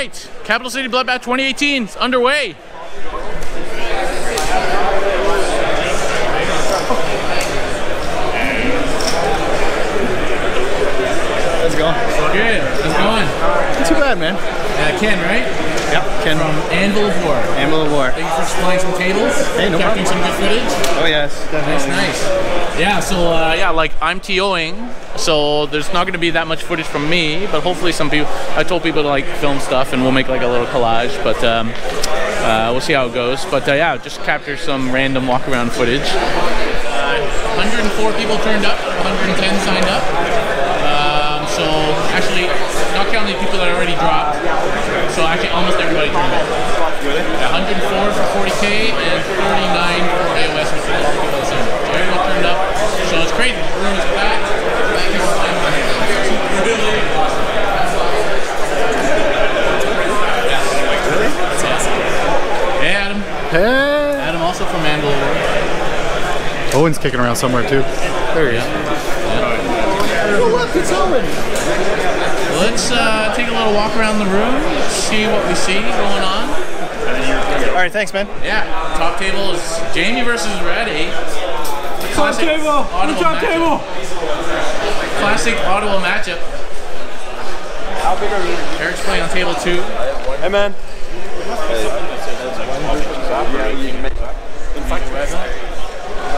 right, Capital City Bloodbath 2018 is underway. How's it going? Good. How's it going? Not too bad, man. Ken, right? Yep, Ken. From Anvil of War. Anvil of War. Thank you for supplying some tables. Hey, no Capturing some good footage. Oh yes, definitely. Nice. Yeah, so yeah, like I'm TOing, so there's not going to be that much footage from me, but hopefully some people, I told people to like film stuff and we'll make like a little collage, but we'll see how it goes. But yeah, just capture some random walk around footage. 104 people turned up, 110 signed up. So actually, not counting the people that already dropped, so actually almost everybody turned up. 104 for 40K and 39 for AOS for the people that signed up. So everyone turned up, so it's crazy. The room is packed. Really awesome. Really? That's awesome. Hey Adam. Hey. Adam also from Anvil. Owen's kicking around somewhere too. There he is. Oh look, it's Owen. Let's take a little walk around the room, see what we see going on. All right, thanks, man. Yeah, top table is Jamie versus Reddy. Top table! Top table! Classic Ottawa matchup. How big are you? Eric's playing on table 2. Hey, man.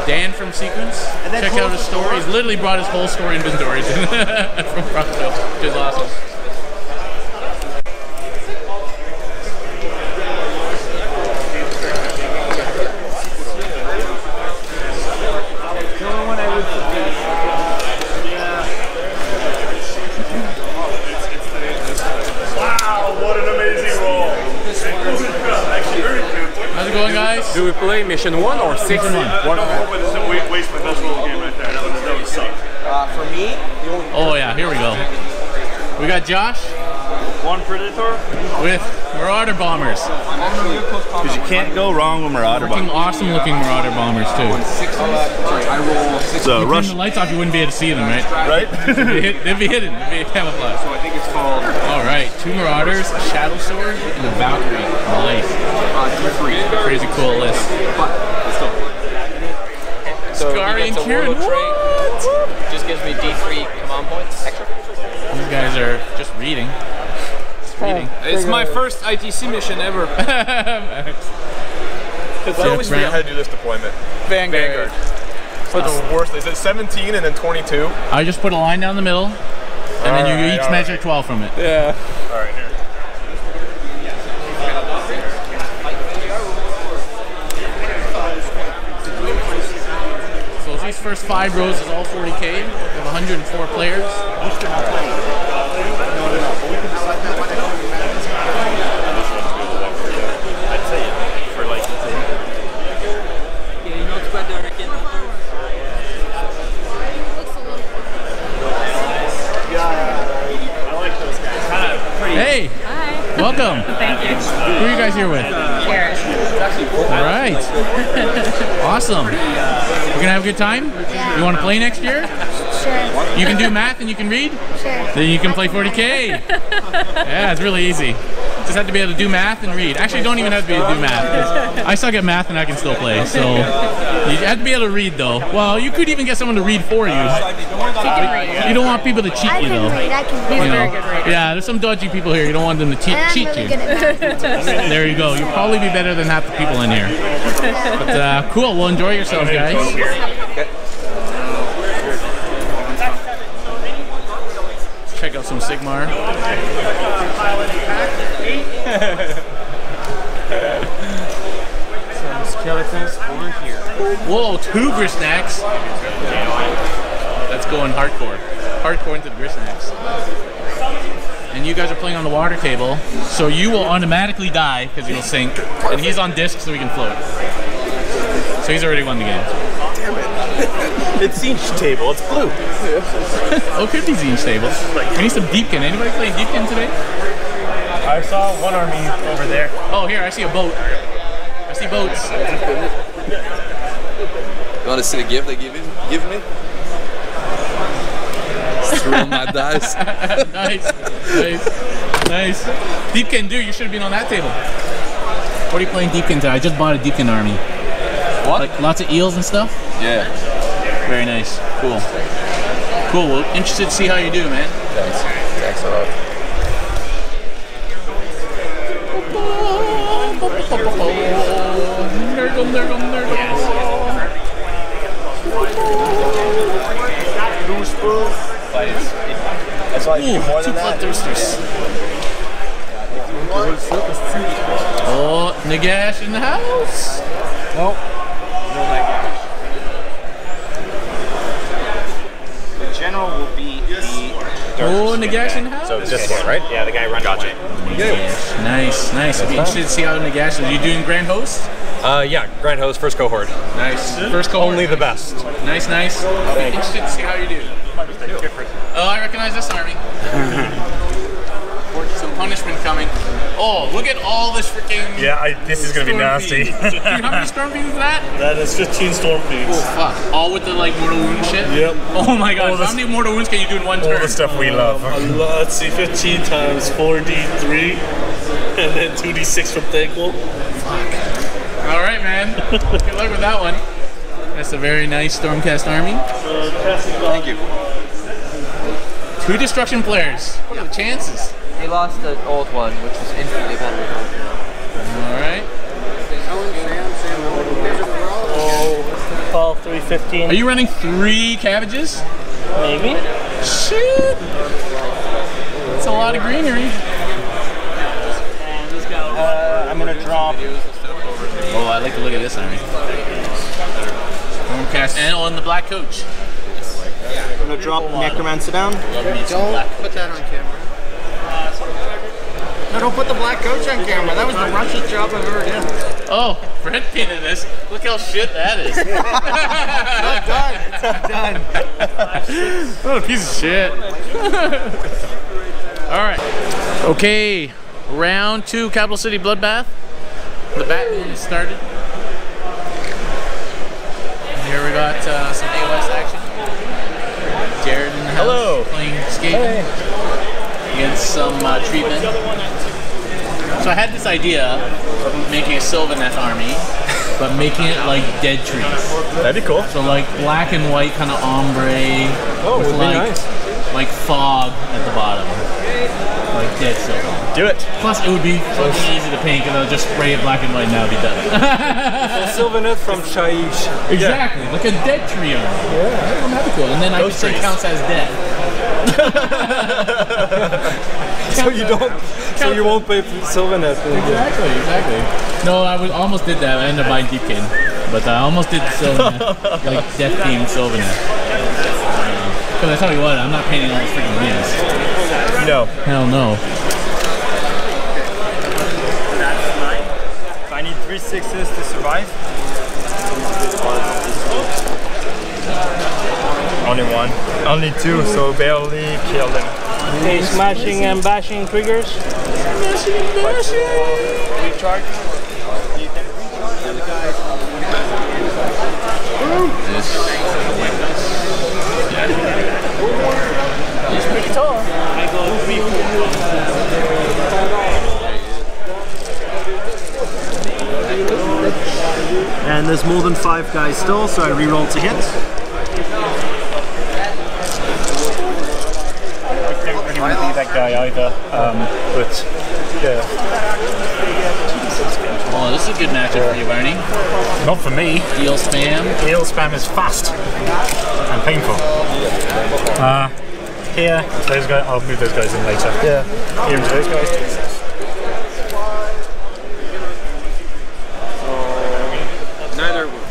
Dan from Sequence. Check out his story. He's literally brought his whole store inventory from Brockville, which is awesome. Wow, what an amazing roll. How's it going, guys? Do we play mission 1 or 6? Mission 1. Waste my best roll game right there. That would suck. For me, the only Oh yeah, here we go. We got Josh One Predator. with Marauder Bombers. Because you can't go wrong with Marauder Looking Bomb. awesome looking Marauder Bombers too. I roll 6. So Turn rush, the lights off, you wouldn't be able to see them, right? right? They'd be hidden. They'd be camouflaged. So I think it's called All right, 2 Marauders, a Shadow Sword, and a Valkyrie. Nice. D3. Crazy cool list. But it's still so Scary and Kieran, what? Just gives me D3 command points extra. These guys are just reading. Just reading. It's my first ITC mission ever. It's always me how to do this deployment. Vanguard. What's the worst? Is it 17 and then 22? I just put a line down the middle, and then you each measure 12 from it. Yeah. All right, here. So these first 5 rows is all 40K. We have 104 players. Hey! Hi. Welcome! Thank you. Who are you guys here with? Cheers. Alright. Awesome. We're gonna have a good time? Yeah. You wanna play next year? Sure. You can do math and you can read? Sure. Then you can play 40K. Yeah, it's really easy. Just have to be able to do math and read. Actually, don't even have to be able to do math. I suck at math and I can still play. So you have to be able to read though. Well, you could even get someone to read for you. You don't want people to cheat I you can though. read. I can read. You know? Yeah, there's some dodgy people here. You don't want them to cheat I'm you. really good at math. There you go. You'll probably be better than half the people in here. But cool. Well, enjoy yourselves, guys. Let's check out some Sigmar. Some skeletons over here. Whoa, 2 Grisnacks. That's going hardcore. Hardcore into the Grisnacks. And you guys are playing on the water table, so you will automatically die because you'll sink. And he's on disc so he can float. So he's already won the game. Damn it. It's Zinch table. It's blue. Oh, it could be Zinch table. We need some Deepkin. Anybody playing Deepkin today? I saw one army over there. Oh, here, I see a boat. I see boats. You want to see the gift they give me? roll my dice. Nice. Deepkin, dude, you should have been on that table. What are you playing Deepkin today? I just bought a Deepkin army. What? Like lots of eels and stuff? Yeah. Very nice. Cool. Cool. Well, interested to see how you do, man. Thanks. Thanks a lot. That's why you do more Ooh, two than that. bloodthirsters. Oh, Nagash in the house. Nope. No Nagash. The general will be the Oh, Nagash in the house. So this one, right? Yeah, the guy running away. Nagash. Nice. I'd be interested to see how Nagash is. Are you doing Grand Host? Yeah, Grand Host, first cohort. Nice. First cohort. Only the best. Nice. I'll be interested to see how you do. Oh, I recognize this army. Some punishment coming. Oh, look at all this freaking. Yeah, this is gonna be Storm nasty. Fiends. Dude, how many Storm Fiends is that? That is 15 storm fiends. Oh, fuck. All with the like mortal wound shit? Yep. Oh my god, All this- how many mortal wounds can you do in one All turn? the stuff we love. Let's see, 15 times 4d3, and then 2d6 from thankful. Alright, man. Good luck with that one. That's a very nice Stormcast army. Thank you. 2 destruction players. What are the chances? He lost the old one, which was infinitely better. Alright. Oh, fall 315. Are you running 3 cabbages? Maybe. Shit! That's a lot of greenery. I'm gonna drop. Oh, I like to look at this army. Stormcast and on the black coach. I'm gonna drop Necromancer down. Don't Put that on camera. No, don't put the black coach on camera. That was the rushiest job I've ever done. Oh, Fred painted this. Look how shit that is. It's not done. What a piece of shit. Alright. Okay, round 2, Capital City Bloodbath. The Batman has started. Here we got some AOS action. Jared in the house. Hello. Playing skating against some treatment. So I had this idea of making a Sylvaneth army, but making it like dead trees. That'd be cool. So like black and white kind of ombre. Oh, with would be like, nice. like fog at the bottom. Like dead silver. Do it. Plus it would be fucking easy to paint because I'll just spray it black and white and that'll be done. Sylvaneth from Shaiish. Exactly, like a dead tree army. Yeah, that'd be cool. And then I could Those say trees. counts as dead. So you don't. So you won't play Sylvaneth. Exactly. No, I almost did that. I ended up buying Deepkin. But I almost did Sylvaneth. Like death themed Sylvaneth. Because I tell you what, I'm not painting all these freaking wheels. No. Hell no. I need 3 6s to survive. Only one. Only 2, so barely killed him. Okay, smashing and bashing triggers. Recharge. He's pretty tall. I go 3 And there's more than 5 guys still, so I reroll to hit. I don't really want to be that guy either, but yeah. Oh, this is a good matchup for you, Barney. Not for me. Eel spam. Eel spam is fast and painful. Here, those guys. I'll move those guys in later. Yeah. Here into those guys. Neither will.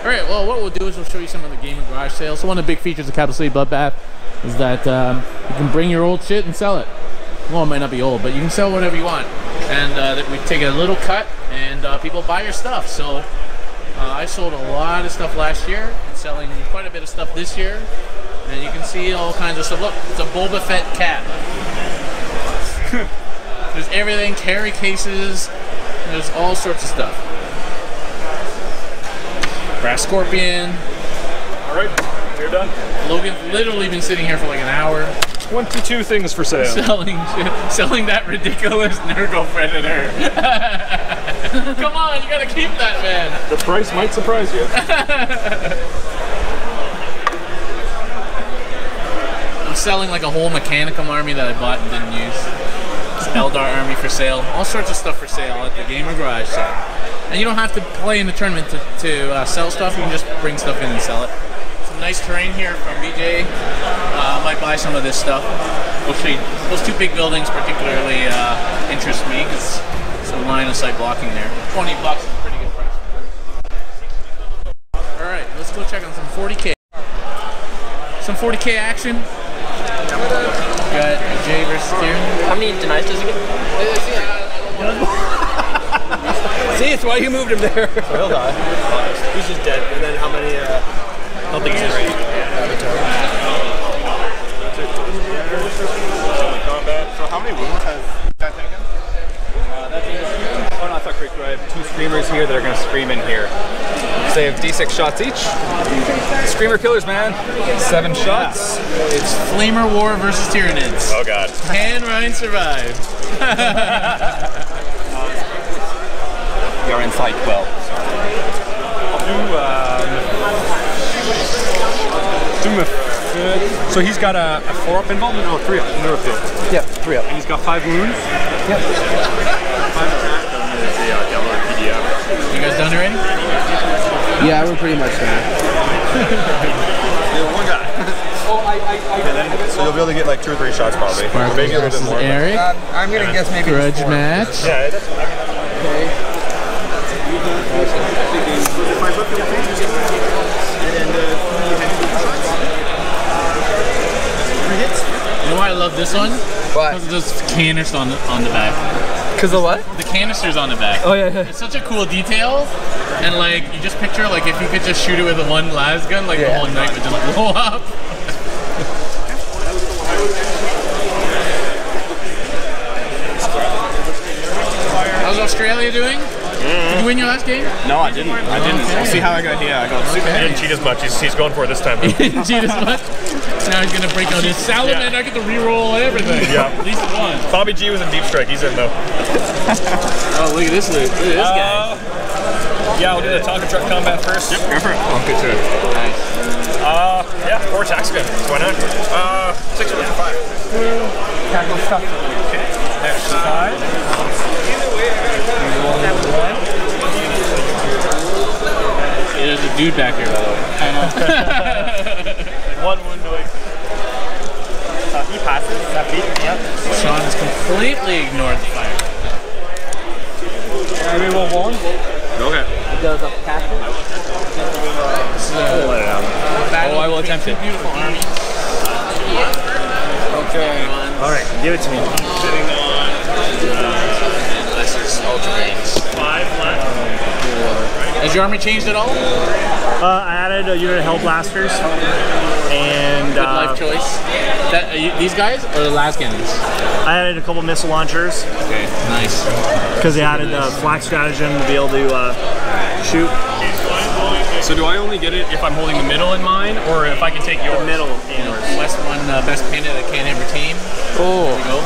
Alright, well, what we'll do is we'll show you some of the gaming garage sales. So one of the big features of Capital City Bloodbath is that you can bring your old shit and sell it. Well, it might not be old, but you can sell whatever you want. And that we take a little cut and people buy your stuff. So I sold a lot of stuff last year and selling quite a bit of stuff this year. And you can see all kinds of stuff. Look, it's a Boba Fett cat. There's everything, carry cases, there's all sorts of stuff. Brass Scorpion, All right, you're done. Logan's literally been sitting here for like an hour. 22 things for sale. Selling that ridiculous Nurgle Predator. Come on, you gotta keep that, man. The price might surprise you. I'm selling like a whole Mechanicum army that I bought and didn't use. It's Eldar army for sale. All sorts of stuff for sale at the Gamer Garage sale. And you don't have to play in the tournament to sell stuff. You can just bring stuff in and sell it. Some nice terrain here from BJ. I might buy some of this stuff. We'll see. Those two big buildings particularly interest me because some line of sight blocking there. $20 is a pretty good price. All right, let's go check on some 40K. Some 40K action. Got Jay versus Kieran. How many denies does he get? See, it's why you moved him there. So he'll die. He's just dead. And then how many? I don't think he's ready. Combat. So how many wounds has that taken? Oh no, I thought correct. I have 2 screamers here that are going to scream in here. So they have D6 shots each. Screamer killers, man. 7 shots. It's Flamer War versus Tyranids. Oh god. Can Ryan survive? You're inside 12. I'll do my third. So he's got a 4-up involvement or 3-up? No, 5. Yep, 3-up. And he's got 5 wounds? Yep. 5 attack. You guys done already? Yeah, we're pretty much done. One guy. So you'll be able to get like 2 or 3 shots probably. Sparkle Maybe a little bit versus more. Eric. I'm gonna guess maybe Grudge 4. match. Yeah, that's Okay. You know why I love this one? What? Because of those canisters on the back. Because of what? The canisters on the back. Oh yeah. It's such a cool detail, and like you just picture like if you could just shoot it with one las gun, like the whole night would just blow up. How's Australia doing? Did you win your last game? No, I didn't. We'll see how I got here. I got super. He didn't cheat as much. He's going for it this time. He didn't cheat as much. Now he's gonna break out his salamander. I get to re-roll everything. Yeah. At least one. Bobby G was in deep strike. He's in though. Oh, look at this loot. Look at this guy. Yeah, we'll do the Tonka truck combat first. Yep, go for it. I'll get to it. Nice. Yeah, 4 attacks again. Why not? 6 for 5. Tackle stuff. Okay. Next side. There's a dude back here, by the way. I know. 1 wound away. He passes. That beat. Yep. Sean has completely ignored the fire. Maybe we'll one. Okay. He does a passion. This is a battle I will attempt between it. two beautiful armies. Okay. All right, give it to me. Sitting on this is Ultramarines. 5 left. Has your army changed at all? I added a unit of Hellblasters and Good life choice. That, these guys or the las cannons? I added a couple missile launchers Okay, nice. because they added the flak stratagem to be able to shoot. So do I only get it if I'm holding the middle in mind, or if I can take your middle in? West won best painted at CanHammer team. Oh. There we go.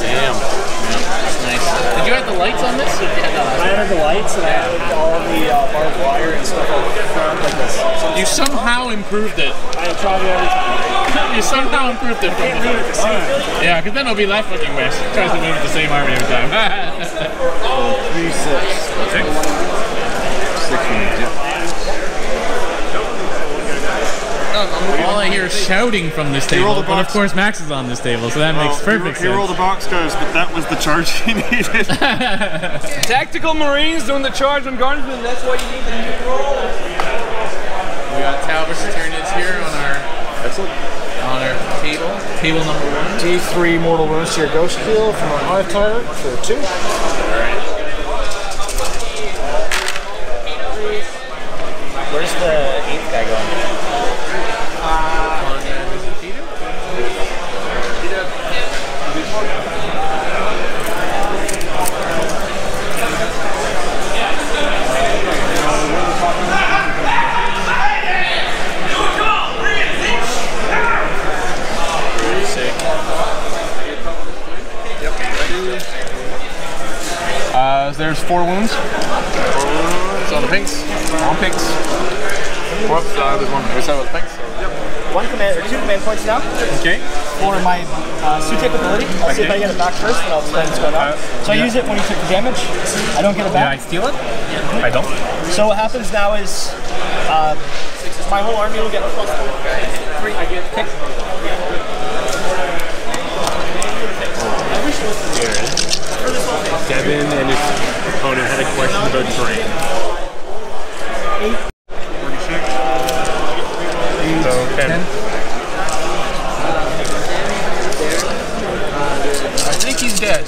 Damn. Yeah, that's nice. Did you have the lights on this? Or did you have that? I added the lights and I added all of the barbed wire and stuff on the front like this. You somehow improved it. I tried it every time. You somehow improved it from before. Yeah, because then it'll be that fucking mess. Tries to move the same army every time. 3, 6. 6 minutes, yeah. All I hear is shouting from this table, but of course Max is on this table, so that makes perfect sense. He rolled a box goes, but that was the charge he needed. Tactical Marines doing the charge on Guardsmen. That's why you need to roll. We got Tau versus Tyranids here on our table. Table number 1. D3 mortal wounds to your ghost kill from our hive tyrant for 2. Where's the 8th guy going? There's 4 wounds. 4 wounds on the pinks. On pinks. Whoops, there's one. We said with pinks. One command or 2 command points now. Okay. For my suit ability. I'll see if I get it back first, and I'll explain what's going on. So I use it when you took the damage. I don't get it back. Can I steal it? I don't. So what happens now is my whole army will get +3. I get kicked. Devin and his opponent had a question about terrain. 46. So 10. I think he's dead.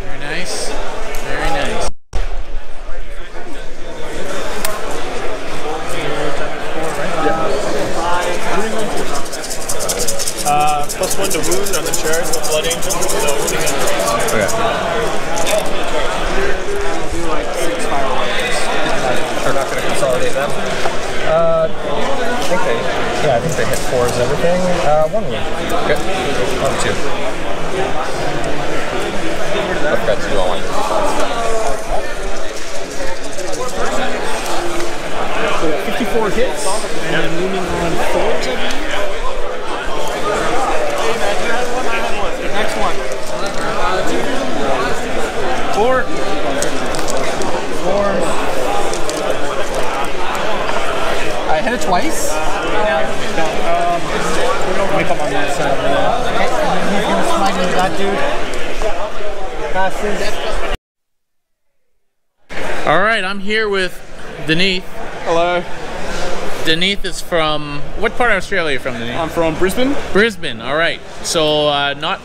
Very nice. Very nice. +1 to wound on the chart, the blood angel. Okay. We're not going to consolidate them. I think they hit 4s everything. 1 wound. Okay. 1, 2. I've got 2 on 1. So 54 hits, and then wounding on 4s, I believe. Next one. 4. 4. I hit it twice. Let me come on that side. Okay, he's gonna smite into that dude. Passes. All right, I'm here with Denise. Hello. Denise is from, what part of Australia are you from, Denise? I'm from Brisbane. Brisbane, all right. So not,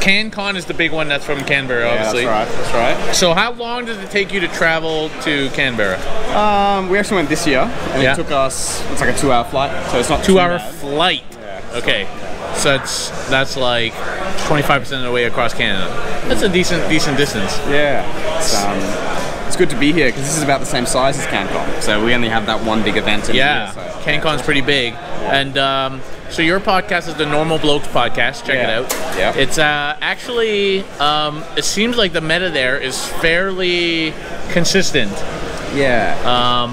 CanCon is the big one that's from Canberra, obviously. Yeah, that's right. So how long does it take you to travel to Canberra? We actually went this year, and it took us, it's like a 2-hour flight, so it's not 2-hour flight? Yeah, okay. So that's like 25% of the way across Canada. That's a decent distance. Yeah. It's good to be here because this is about the same size as CanCon, so we only have that one big event in here. So. CanCon's pretty big, and so your podcast is the Normal Blokes podcast. Check it out. Yeah. It's actually it seems like the meta there is fairly consistent. Yeah.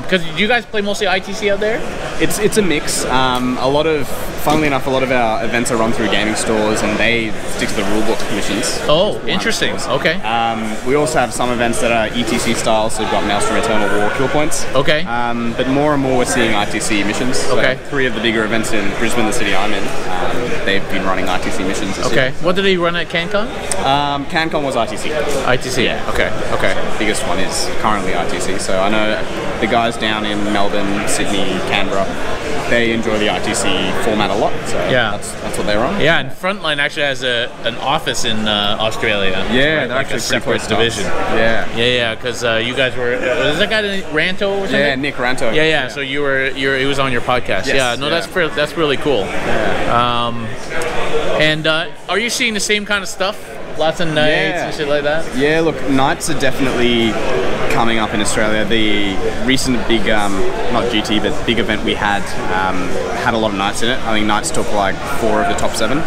Because you guys play mostly ITC out there? It's a mix. Funnily enough, a lot of our events are run through gaming stores, and they stick to the rulebook missions. Oh, interesting. Okay. We also have some events that are ETC style, so we've got Maelstrom Eternal War kill points. Okay. But more and more we're seeing ITC missions. Okay. So 3 of the bigger events in Brisbane, the city I'm in, they've been running ITC missions this year. What did they run at CanCon? CanCon was ITC. ITC. Yeah. Okay. Biggest one is currently ITC. So I know the guys down in Melbourne, Sydney, Canberra, they enjoy the ITC format a lot. So that's what they run. Yeah, and Frontline actually has an office in Australia. Yeah, right? they're like actually a separate division. Yeah. Because you guys were. Was that guy Ranto or something? Yeah, Nick Ranto. Yeah. So it was on your podcast. Yes, that's really cool. Yeah. And are you seeing the same kind of stuff? Lots of nights and shit like that? Yeah, look, nights are definitely coming up in Australia. The recent big, not GT, but big event we had a lot of nights in it. I think nights took like 4 of the top 7.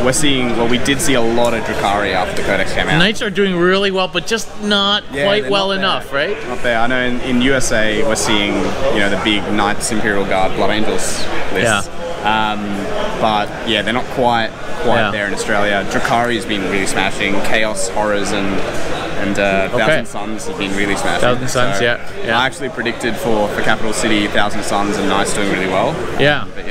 We're seeing, we did see a lot of Drukhari after the Codex came out. Nights are doing really well, but just not quite well enough, right? Not there. I know in USA we're seeing, the big Knights Imperial Guard Blood Angels lists. But yeah, they're not quite there in Australia. Drukhari has been really smashing. Chaos Horrors and Thousand Suns have been really smashing. Thousand Suns, I actually predicted for Capital City, Thousand Suns and Knights doing really well. But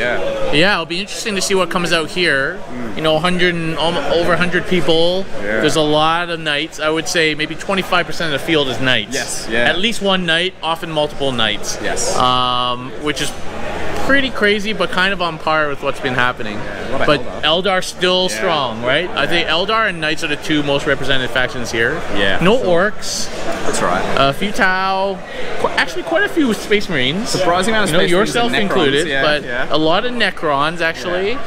it'll be interesting to see what comes out here. 100 and over 100 people. There's a lot of Knights. I would say maybe 25% of the field is Knights. At least one Knight, often multiple Knights. Which is pretty crazy, but kind of on par with what's been happening. But Eldar's still strong, right? I think Eldar and Knights are the 2 most represented factions here. No Orcs. That's right. A few Tau. Actually, quite a few Space Marines. Surprising amount of Space Marines. Yourself included, but a lot of Necrons, actually.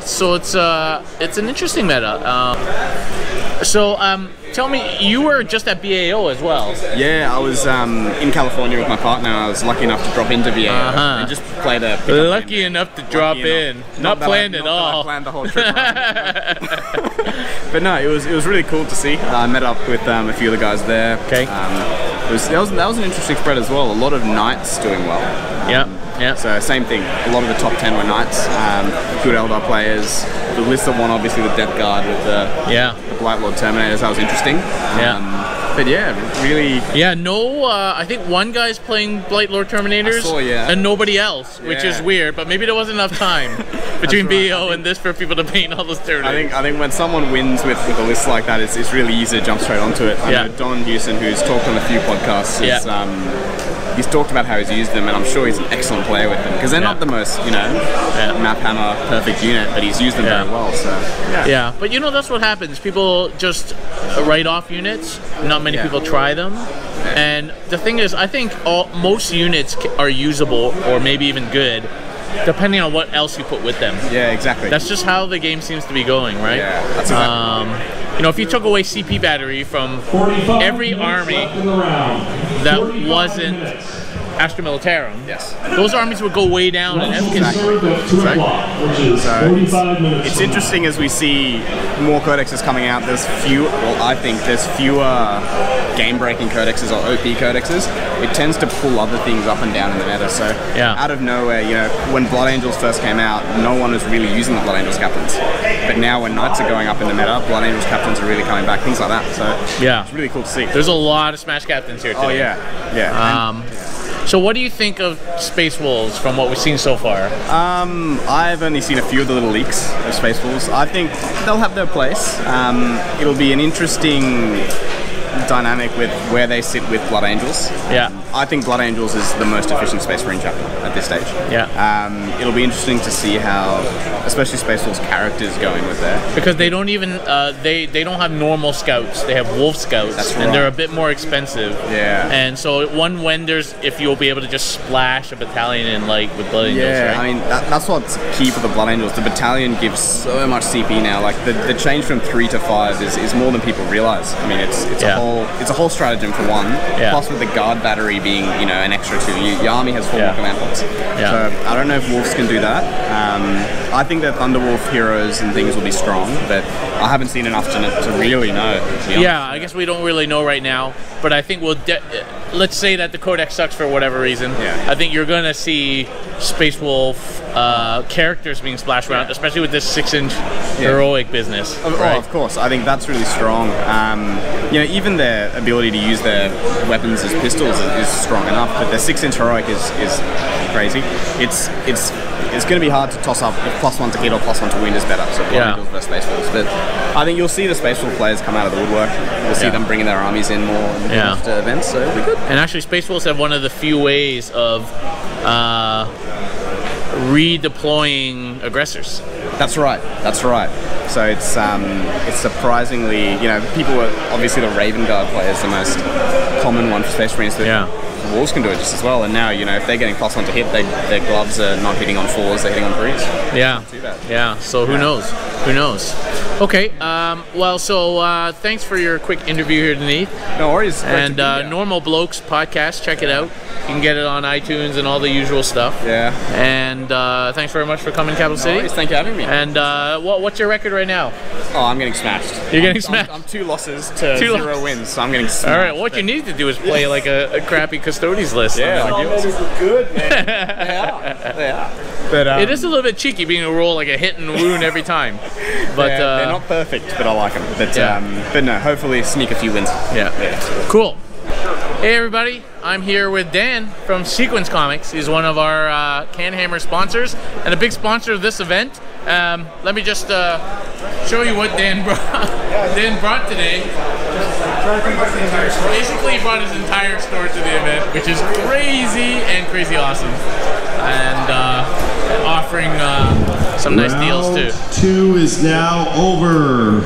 So it's an interesting meta. Tell me, you were just at BAO as well. Yeah, I was in California with my partner. I was lucky enough to drop into BAO and just played a. Lucky enough to drop in, not planned at all. I planned the whole trip. But no, it was really cool to see. I met up with a few of the guys there. Okay. That was an interesting spread as well. A lot of knights doing well. Yeah. So same thing. A lot of the top 10 were knights. Good Eldar players. The Lissa won obviously the Death Guard with the Blight Lord Terminators. That was interesting. But yeah, really. Yeah, no. I think one guy's playing Blight Lord Terminators, and nobody else, which is weird. But maybe there wasn't enough time between BAO and this for people to paint all those Terminators. I think when someone wins with a list like that, it's really easy to jump straight onto it. I know Don Hewson, who's talked on a few podcasts, he's talked about how he's used them, and I'm sure he's an excellent player with them because they're not the most, map hammer perfect unit, but he's used them very well. So but that's what happens. People just write off units. Not many people try them. And the thing is, I think most units are usable or maybe even good, depending on what else you put with them. Yeah, exactly. That's just how the game seems to be going, right? Yeah, that's exactly. If you took away CP battery from every army that wasn't Astra Militarum, those armies would go way down in efficacy. It's interesting as we see more codexes coming out. I think there's fewer game-breaking codexes or OP codexes. It tends to pull other things up and down in the meta. So out of nowhere, when Blood Angels first came out, no one was really using the Blood Angels captains. But now when Knights are going up in the meta, Blood Angels captains are really coming back. Things like that. So it's really cool to see. There's a lot of Smash captains here today. Oh yeah. So what do you think of Space Wolves from what we've seen so far? I've only seen a few of the little leaks of Space Wolves. I think they'll have their place. It'll be an interesting dynamic with where they sit with Blood Angels. I think Blood Angels is the most efficient Space Marine chapter at this stage. It'll be interesting to see how, especially Space Wolves characters going with there. Because they don't even, they don't have normal scouts, they have wolf scouts. That's right. And they're a bit more expensive. And so one wonders if you'll be able to just splash a battalion in with Blood Angels, right? I mean, that's what's key for the Blood Angels. The battalion gives so much CP now. Like the change from 3 to 5 is more than people realize. I mean, it's a whole stratagem for one. Plus with the guard battery being an extra 2, your army has 4 more command points. So I don't know if Wolves can do that. I think that Thunderwolf heroes and things will be strong, but I haven't seen enough to really know. I guess we don't really know right now, but I think let's say that the Codex sucks for whatever reason. I think you're going to see Space Wolf characters being splashed around, especially with this 6-inch heroic business. Of course. I think that's really strong. Even their ability to use their weapons as pistols is strong enough, but their 6-inch heroic is crazy. It's going to be hard to toss up if +1 to hit or +1 to win is better. So versus Space Wolves. But I think you'll see the Space Wolf players come out of the woodwork. You'll see them bringing their armies in more to events, so it'll be good. And actually, Space Wolves have one of the few ways of redeploying aggressors. That's right. So it's surprisingly, people are obviously the Raven Guard player is the most common one for Space Marines. The Wolves can do it just as well, and now if they're getting +1 to hit, their gloves are not hitting on 4s, they're hitting on 3s. Not too bad. So who knows? Okay, thanks for your quick interview here tonight. No worries. And Normal Blokes podcast, check it out. You can get it on iTunes and all the usual stuff. And thanks very much for coming, Capital City. Worries. Thank you for having me. And what's your record right now? Oh, I'm getting smashed. You're getting smashed? I'm 2 losses to 0 wins, so I'm getting smashed. All right, what you need to do is play like a crappy Custodes list. These are good, man. They are. But, it is a little bit cheeky being a roll like a hit and wound every time. But they're not perfect, but I like them. But no, hopefully sneak a few wins. Cool. Hey everybody, I'm here with Dan from Sequence Comics. He's one of our CanHammer sponsors and a big sponsor of this event. Let me just show you what Dan brought today. Basically, he brought his entire store to the event, which is crazy awesome. And offering some nice deals too. Round 2 is now over.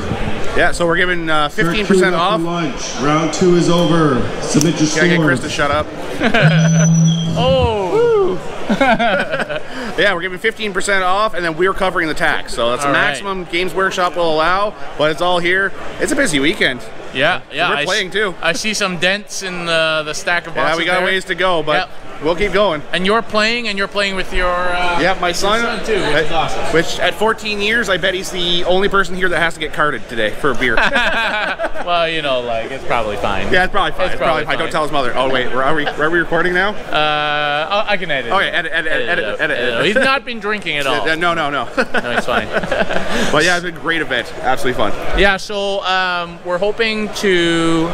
Yeah, so we're giving 15% off. Lunch. Round 2 is over. Submit your Gotta get Chris to shut up. Yeah, we're giving 15% off, and then we're covering the tax. So that's the maximum Games Workshop will allow, but it's all here. It's a busy weekend. Yeah, yeah. We're playing too. I see some dents in the stack of boxes. Yeah, we got ways to go, but we'll keep going. And you're playing with your my son too, which is awesome. Which at 14 years, I bet he's the only person here that has to get carded today for a beer. Well, you know, like it's probably fine. Yeah, it's probably fine. It's probably fine. Don't tell his mother. Oh wait, are we recording now? I can edit. Okay, edit. He's not been drinking at all. No. No, it's fine. But yeah, it's been a great event. Absolutely fun. Yeah, so we're hoping to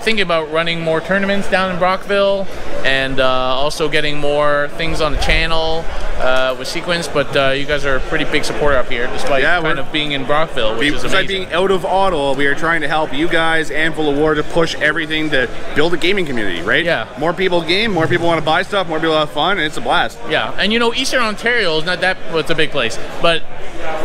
thinking about running more tournaments down in Brockville, and also getting more things on the channel with Sequence. But you guys are a pretty big supporter up here, despite kind of being in Brockville, which is amazing. Besides being out of Ottawa, we are trying to help you guys and Full of War to push everything to build a gaming community, right? Yeah. More people game, more people want to buy stuff, more people have fun, and it's a blast. Yeah, and you know, Eastern Ontario is not that, well, it's a big place, but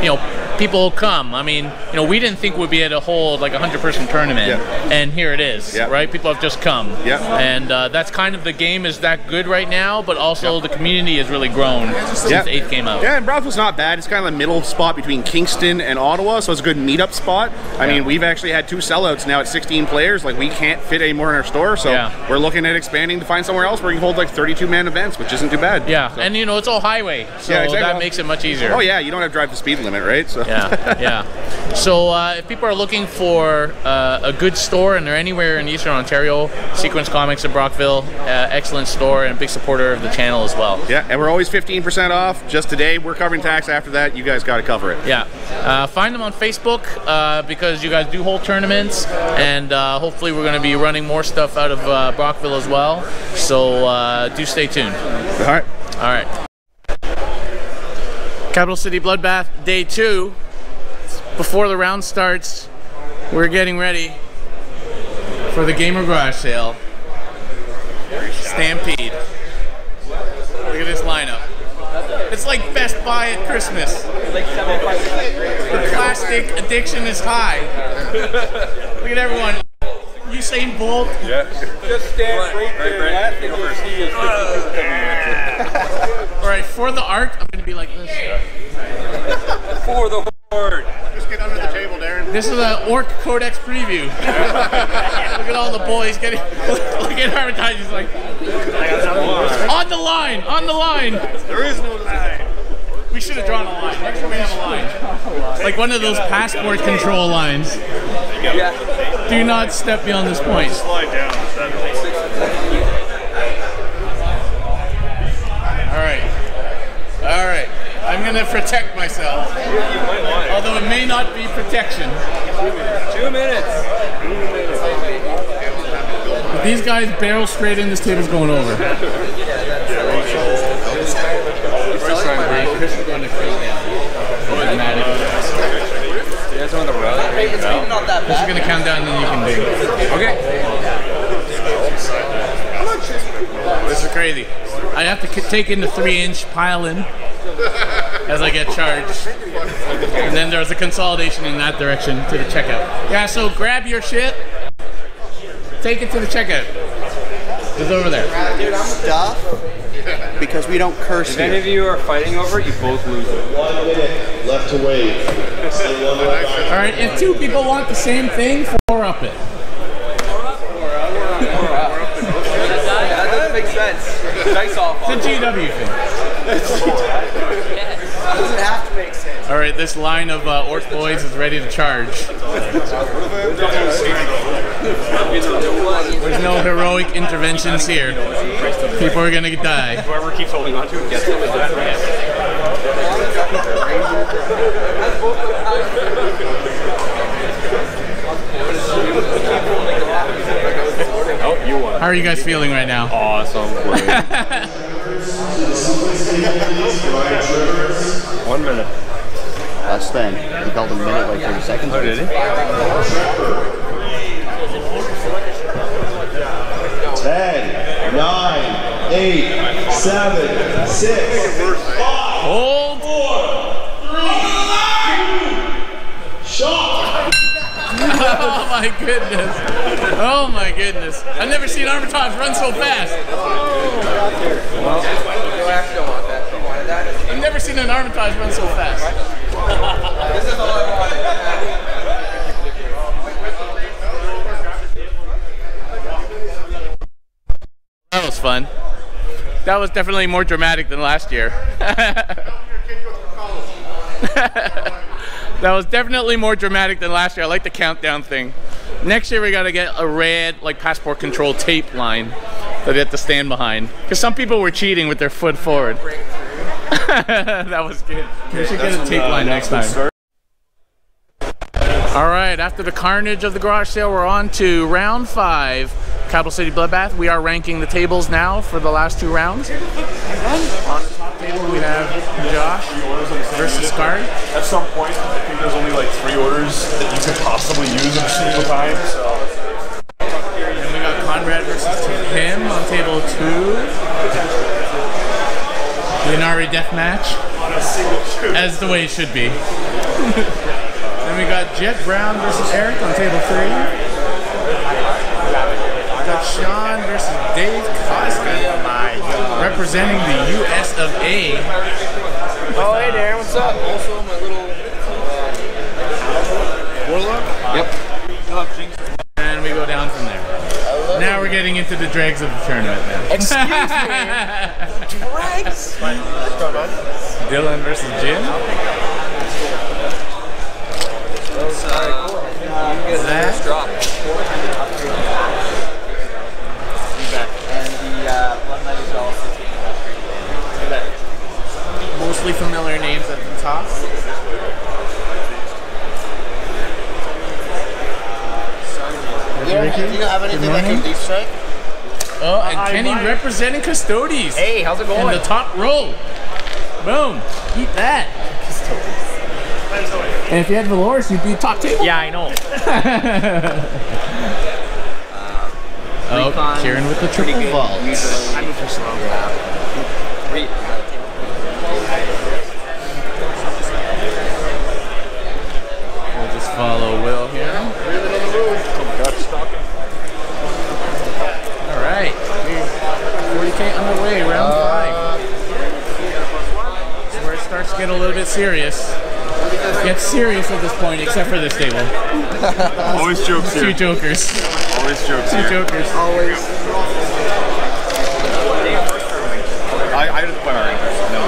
you know, people come. I mean, you know, we didn't think we'd be able to hold like a 100-person tournament, and here it is, right? People have just come, and that's kind of the game is that good right now, but also the community has really grown since 8th came out. Yeah, and Brockville's not bad. It's kind of the middle spot between Kingston and Ottawa, so it's a good meetup spot. I mean, we've actually had 2 sellouts now at 16 players. Like, we can't fit any more in our store, so we're looking at expanding to find somewhere else where we can hold like 32-man events, which isn't too bad. Yeah, so. And you know, it's all highway, so that makes it much easier. Oh yeah, you don't have to drive the speed limit, right? So. Yeah. So if people are looking for a good store and they're anywhere in Eastern Ontario, Sequence Comics in Brockville, excellent store and a big supporter of the channel as well. Yeah, and we're always 15% off. Just today, we're covering tax. After that, you guys got to cover it. Yeah. Find them on Facebook because you guys do hold tournaments, and hopefully we're going to be running more stuff out of Brockville as well. So do stay tuned. All right. All right. Capital City Bloodbath, day 2. Before the round starts, we're getting ready for the Gamer Garage sale. Stampede. Look at this lineup. It's like Best Buy at Christmas. The plastic addiction is high. Look at everyone. Usain Bolt. Yeah. Just stand right there. Alright, for the art, I'm going to be like this. For the horde. Just get under the table, Darren. This is an Orc Codex preview. Look at all the boys getting. Look at Armitage. He's like, on the line, on the line. There is no line. We should have drawn a line. Next time we have a line, like one of those passport control lines. Do not step beyond this point. Slide down. All right. I'm gonna protect myself. Although it may not be protection. 2 minutes. If these guys barrel straight in, this table's going over. Chris is going to crazy now. You guys on the road? It's not that Chris is going to count down and then you can dig. Okay. This is crazy. I have to take in the 3-inch pile in as I get charged. And then there's a consolidation in that direction to the checkout. Yeah, so grab your shit, take it to the checkout. It's over there. Stuff because we don't curse here. If any of you are fighting over it, you both lose it. 1 minute left to wait. Alright, if 2 people want the same thing, 4 up it. That doesn't make sense. Dice off. It's a GW thing. It doesn't have to make sense. Alright, this line of Orc boys is ready to charge. There's no heroic interventions here. People are gonna die. Whoever keeps holding on to it gets it. Oh, you won. How are you guys feeling right now? Awesome. 1 minute. Less than. He called a minute like 30 seconds. Oh, did he? 10, 9, 8, 7, 6, 5, Hold. 4, 3, 2, shot! Oh my goodness. Oh my goodness. I've never seen Armitage run so fast. I've never seen an Armitage run so fast. That was fun. That was definitely more dramatic than last year. That was definitely more dramatic than last year. I like the countdown thing. Next year we gotta get a red, like, passport control tape line that you have to stand behind. Because some people were cheating with their foot forward. That was good. We should get a tape line next time. Alright, after the carnage of the garage sale, we're on to round 5. Capital City Bloodbath. We are ranking the tables now for the last 2 rounds. On the top table we have Josh versus Scarred. At some point, I think there's only like 3 orders that you could possibly use at a single time. So. And we got Conrad versus Tim on table 2. The Inari deathmatch, as the way it should be. Then we got Jet Brown versus Eric on table 3. Sean versus Dave Costa, representing the US of A. Oh, hey Darren, what's up? Also, my little warlock. Yep. And we go down from there. Now we're getting into the dregs of the tournament now. Excuse me. Dregs? Dylan versus Jim. Zach. Drop. Mostly familiar names at the top. Do you have anything that can deep strike? Oh, and Kenny representing Custodes. Hey, how's it going? In the top row. Boom. Eat that. And if you had Valorous, you'd be top table. Yeah, I know. Oh, Kieran with the triple vault. I move too slow. We'll just follow Will here. Alright. 40K underway, round 5. This is where it starts to get a little bit serious. It gets serious at this point, except for this table. Always jokes here. 2 jokers. Always jokes 2 here. jokers. Always. I just put our interest. No,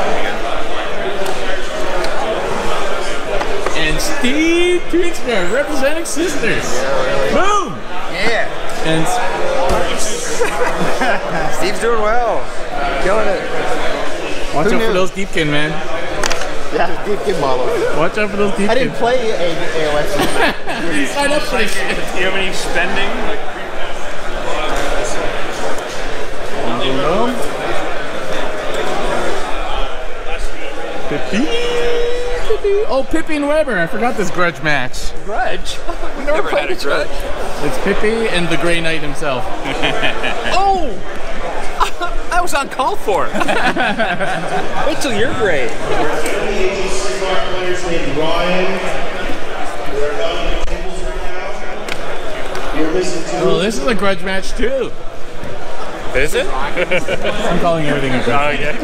And Steve Tweetsner representing Sisters. Yeah, really. Boom! Yeah. And Steve's doing well. Killing it. watch out for those Deepkin, man. Yeah, Deepkin model. Watch out for those Deepkin. I didn't play AOS. You signed up for this shit. Do you have any spending? Oh, Pippi and Weber. I forgot this grudge match. Grudge? We never had a grudge. It's Pippi and the Grey Knight himself. Oh! I was uncalled for. Wait till you're great. Oh, this is a grudge match too. Is it? I'm calling everything a grudge. Oh, yeah.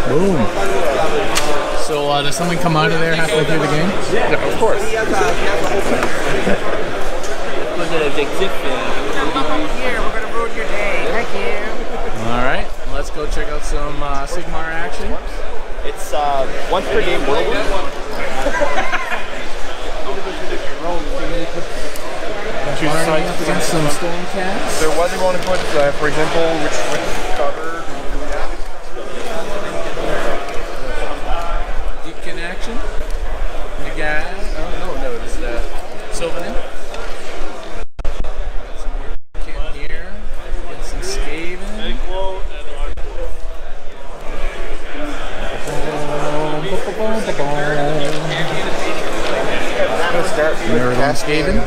Boom. So does something come out of there halfway through the game? Yeah, of course. Was it addictive? Here, we're gonna ruin your day. Thank you. All right, let's go check out some Sigmar action. It's once per game whirlwind. Barney up against some Stormcast. So what do you want to put, for example, which cover? Deepkin action. You got, oh no, this is Sylvanin. Got some more Deepkin here. Get some Skaven. Let's start with Skaven.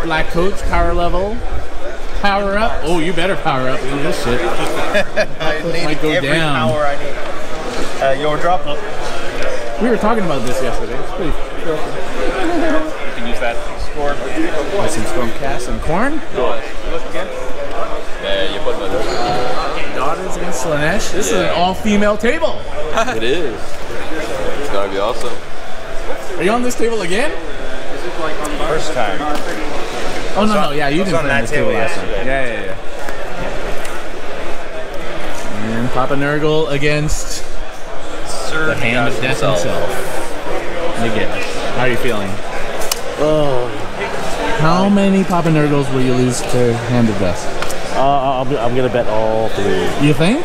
Black Coach, power level. power up. Oh, you better power up. Look at this shit. I need might go every down. power I need. Your drop. We were talking about this yesterday. It's pretty cool. You can use that score. Some Stormcast and Corn. Yeah, you put another. Daughters against Slanesh. This is an all-female table. It is. It's gotta be awesome. Are you on this table again? First time. Oh no, yeah, you didn't play on this table last time. Yeah. And Papa Nurgle against the Hand of Death himself. Nagash. How are you feeling? Oh. How many Papa Nurgles will you lose to Hand of Death? I'm gonna bet all 3. You think?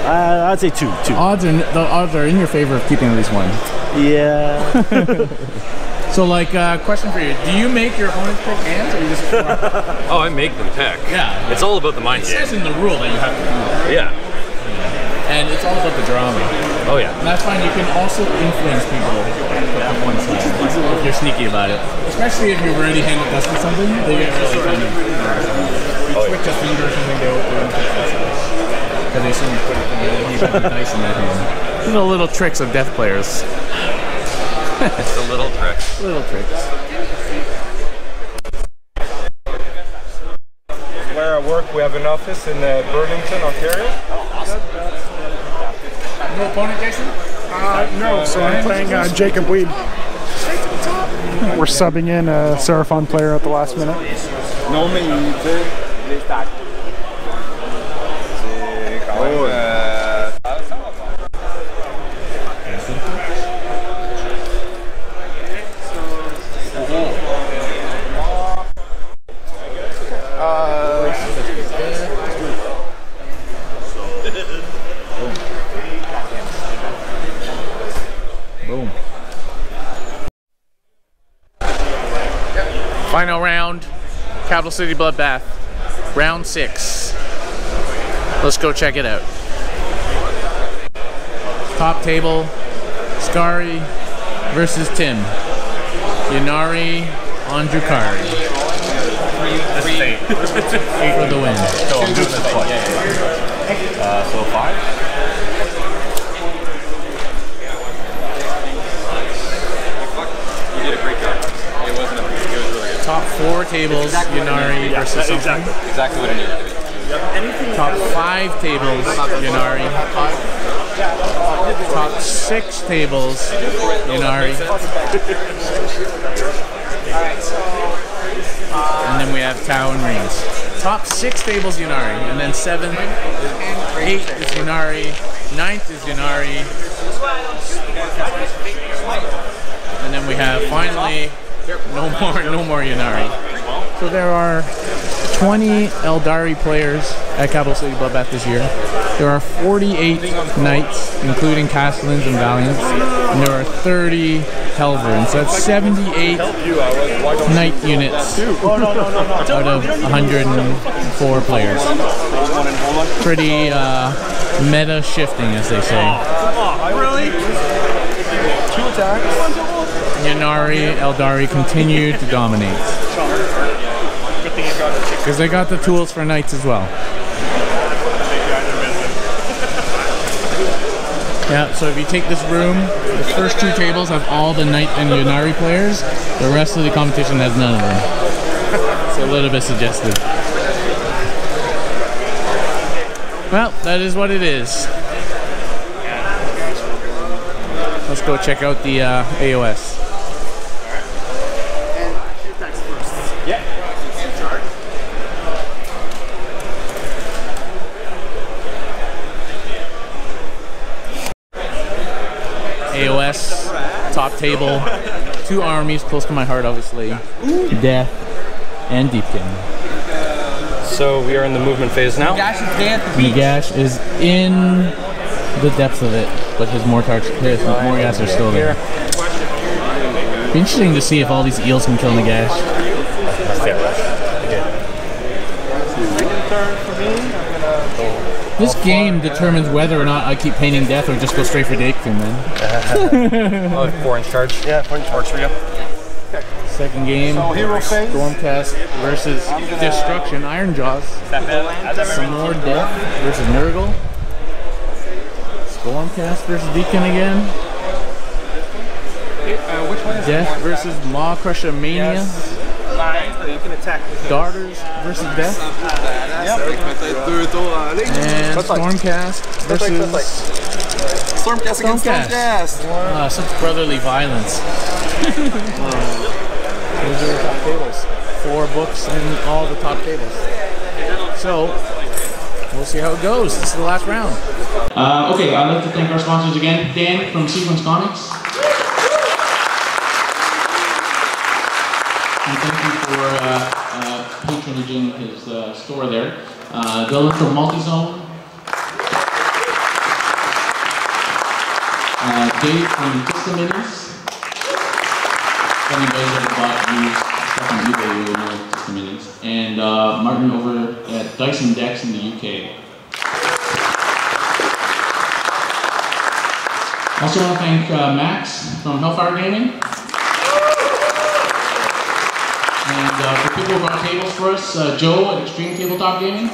I'd say 2. The odds are in your favor of keeping at least one. Yeah. So, like, question for you: do you make your opponents pick hands, or you just? Oh, I make them pick. Yeah. It's all about the mind It game. says in the rule that you have to do that. Yeah. And it's all about the drama. Oh yeah. And that's fine. You can also influence people on one side if you're sneaky about it. Especially if you've already handed dust or something, they get really kind of. You switch a finger or something, they will do it. Because they shouldn't put the dice in that hand. These are little tricks of death players. It's a little trick. Little tricks. Where I work, we have an office in Burlington, Ontario. No opponent, Jason? No, so I'm playing Jacob Weed. We're subbing in a Seraphon player at the last minute. Boom. Final round, Capital City Bloodbath, round 6. Let's go check it out. Top table, Skari versus Tim. Yanari on Drukari. This is 8. 8 for the win. So I'm doing this one. So 5. Top 4 tables, Yanari versus something. Exactly what it needed to be. Top 5 tables, Yanari. Top 6 tables, Yanari. And then we have Tau and Rings. Top 6 tables, Yanari. And then 7th, 8th is Yanari. 9th is Yanari. And then we have finally no more Yanari. So there are 20 Eldari players at Capital City Bloodbath this year. There are 48 Knights, including Castellans and Valiants, and there are 30 Helverins. So that's 78 Knight units out of 104 players. Pretty meta shifting, as they say. Really? 2 attacks. Yanari, Eldari continue to dominate. Because they got the tools for Knights as well. Yeah, so if you take this room, the first 2 tables have all the Knight and Yanari players. The rest of the competition has none of them. It's a little bit suggestive. Well, that is what it is. Let's go check out the AOS. AOS, top table, 2 armies close to my heart, obviously. Death and Deepkin. So we are in the movement phase now. Nagash is in the depths of it, but his Mortarch, his Morghast are still there. Be interesting to see if all these eels can kill Nagash. This game determines whether or not I keep painting death or just go straight for Deepkin, man. 4-inch charge. Yeah, 4-inch charge for you. Okay. Second game, So hero phase. Stormcast versus Destruction, Iron Jaws. Some more Death versus Nurgle. Stormcast versus Deacon again. Which one is Death versus Maw Crusher Mania. Yes. You can attack. Darters versus Death. Yep. And Stormcast versus Stormcast against Stormcast. Such brotherly violence. Those are the top tables. 4 books in all the top tables. So, we'll see how it goes. This is the last round. Okay, I'd like to thank our sponsors again. Dan from Sequence Comics. And thank you for patronaging his store there. Dylan from Multizone. Dave from Vista Minis. If anybody's ever bought used stuff on eBay, you will know Vista Minis. And Martin over at Dyson Decks in the UK. Also want to thank Max from Hellfire Gaming. And for people who brought tables for us, Joe at Extreme Tabletop Gaming.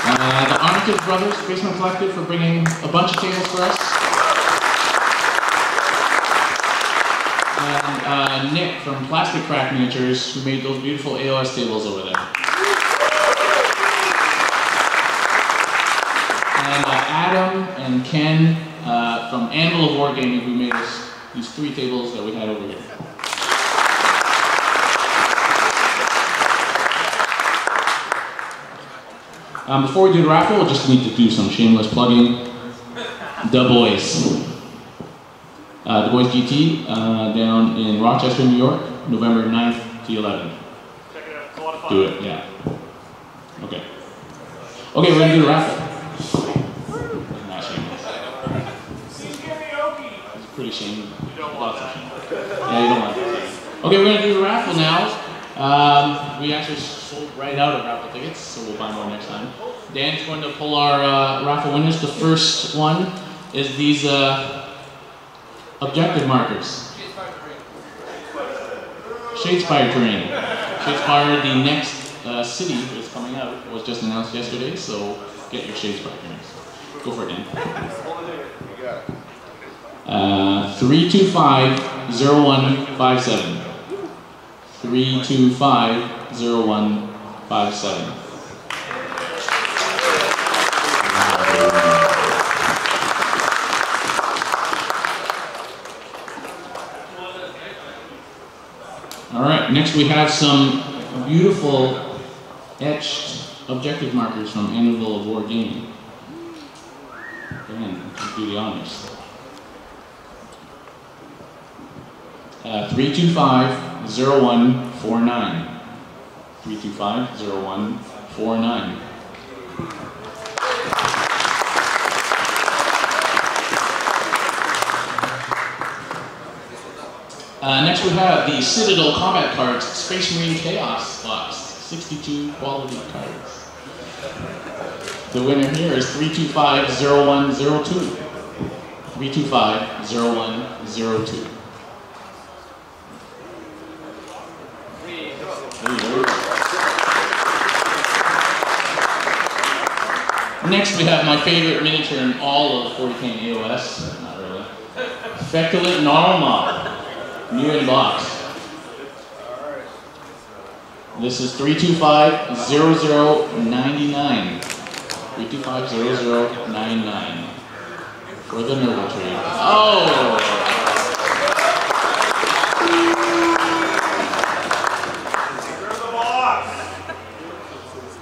The Armitage Brothers, Basement Collective, for bringing a bunch of tables for us. And Nick from Plastic Crack Miniatures, who made those beautiful AOS tables over there. And Adam and Ken from Anvil of Wargaming, who made us these 3 tables that we had over here. Before we do the raffle, we'll just need to do some shameless plugging. The Boys. The Boys GT down in Rochester, New York, November 9th to 11th. Check it out. It's a lot of fun. Do it, yeah. Okay. Okay, we're gonna do the raffle. Not shameless. It's pretty shameless. You don't want that. Yeah, you don't want that. Okay, we're gonna do the raffle now. We actually sold right out of raffle tickets, so we'll buy more next time. Dan's going to pull our raffle winners. The first one is these objective markers. Shadespire terrain. Shadespire, the next city is coming out, was just announced yesterday, so get your Shadespire terrains. Go for it, Dan. 325-0157. 325-0157. All right, next we have some beautiful etched objective markers from Anvil of Wargaming. Again, do the honors. 325-0149. 325-0149. Next we have the Citadel Combat Cards Space Marine Chaos box. 62 quality cards. The winner here is 325-0102. 325-0102. Next we have my favorite miniature in all of 40K and AOS. Not really. Feculent Normal. New in box. This is 325-0099. 325-0099. For the Nurgle tree. Oh!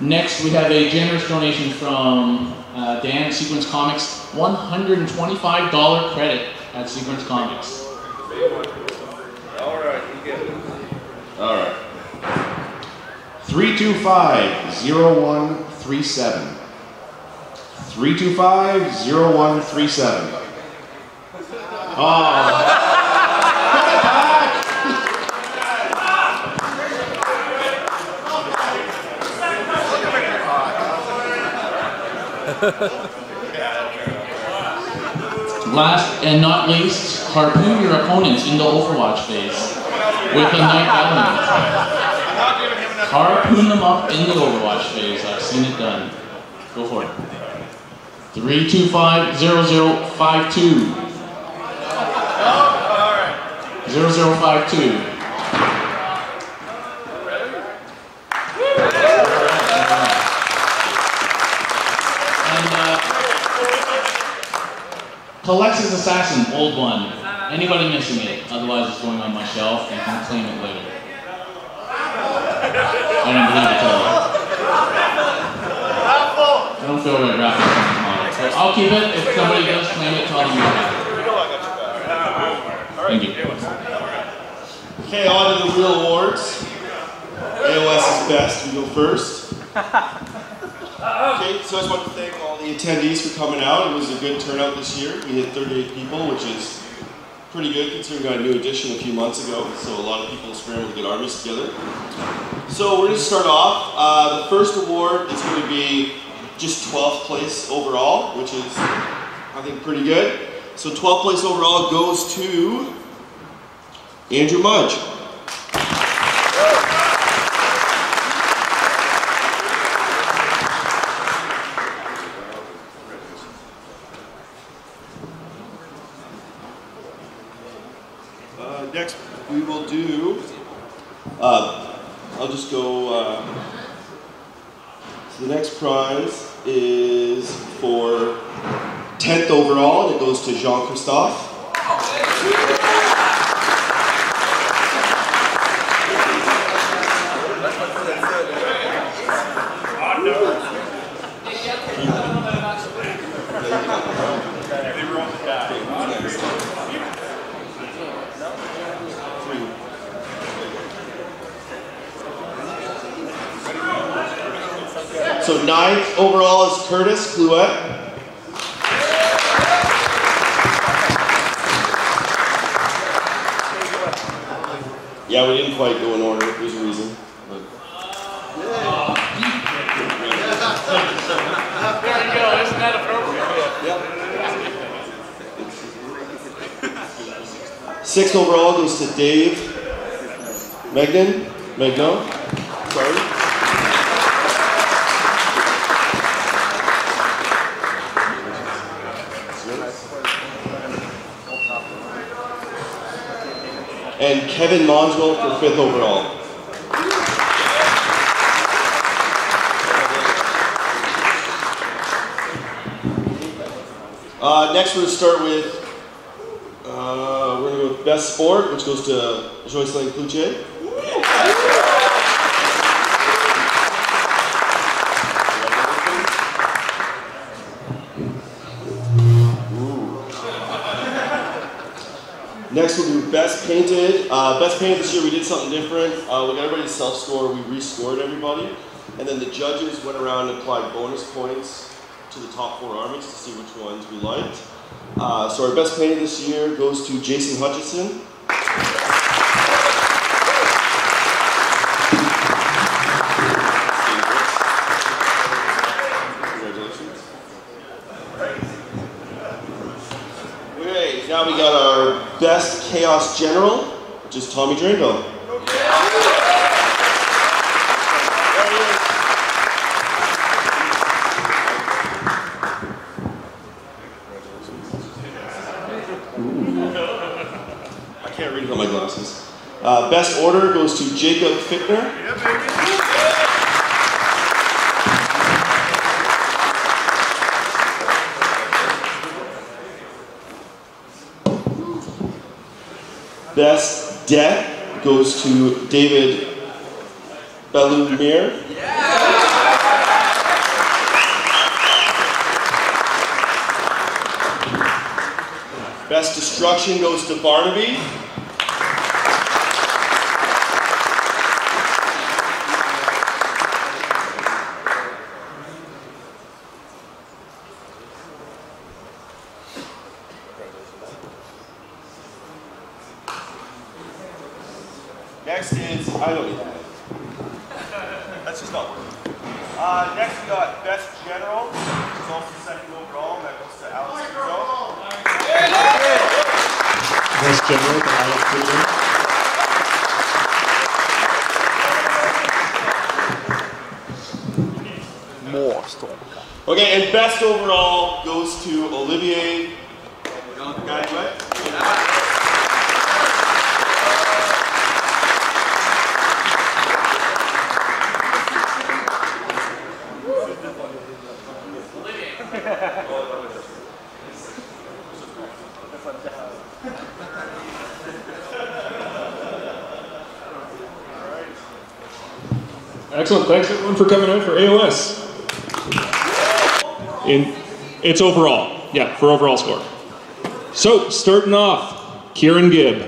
Next, we have a generous donation from Dan at Sequence Comics. $125 credit at Sequence Comics. All right, you get it. All right. 325-0137. 325-0137. Oh. Last and not least, harpoon your opponents in the Overwatch phase with a Night Element. Harpoon them up in the Overwatch phase. I've seen it done. Go for it. 325-0052. 0052. Alexis Assassin, old one. Anybody missing it? Otherwise it's going on my shelf. You can claim it later. I didn't believe it till I don't feel right wrapping something on it. So I'll keep it. If somebody does claim it, tell them you have it. Thank you. Okay, on to the real awards. AOS is best. We go first. Okay, so I just want to thank all the attendees for coming out. It was a good turnout this year. We hit 38 people, which is pretty good considering we got a new edition a few months ago. So a lot of people scrambled to get armies together. So we're going to start off. The first award is going to be just 12th place overall, which is, I think, pretty good. So 12th place overall goes to Andrew Mudge. Next, we will do, I'll just go, so the next prize is for 10th overall, and it goes to Jean-Christophe. So 9th overall is Curtis Clouet. Yeah, we didn't quite go in order. There's a reason. But... There you go. Isn't that appropriate? Yep. 6th overall goes to Dave Magno. Sorry. And Kevin Monswell for 5th overall. Next we're going to start with, we're going to go with Best Sport, which goes to Joycelyn Cloutier. Next we'll do Best Painted. Best Painted this year we did something different. We got everybody to self-score, we rescored everybody. And then the judges went around and applied bonus points to the top 4 armies to see which ones we liked. So our Best Painted this year goes to Jason Hutchison. Now we got our Best Chaos General, which is Tommy Drango. I can't read without my glasses. Best Order goes to Jacob Fichtner. Best Death goes to David Bellumir. Best Destruction goes to Barnaby. Next is, I don't need that. That's just not working. Next we got Best General, which is also 2nd overall, and that goes to Alex Rizzo. Best general, the highest rating. More storm. Okay, and best overall goes to Olivier. Excellent. Thanks everyone for coming out for AOS. It's overall. Yeah, for overall score. So, starting off, Kieran Gibb.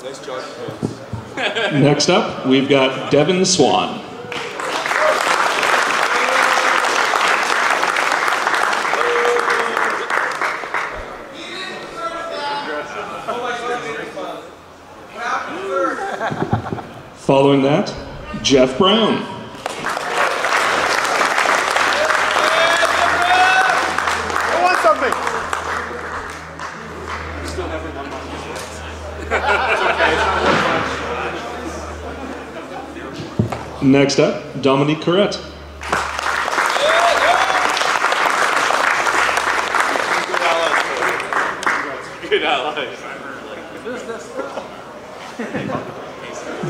Nice job. Next up, we've got Devin Swan. Following that, Jeff Brown. I want something. Still haven't won my It's okay. Next up, Dominique Corrette. Good allies.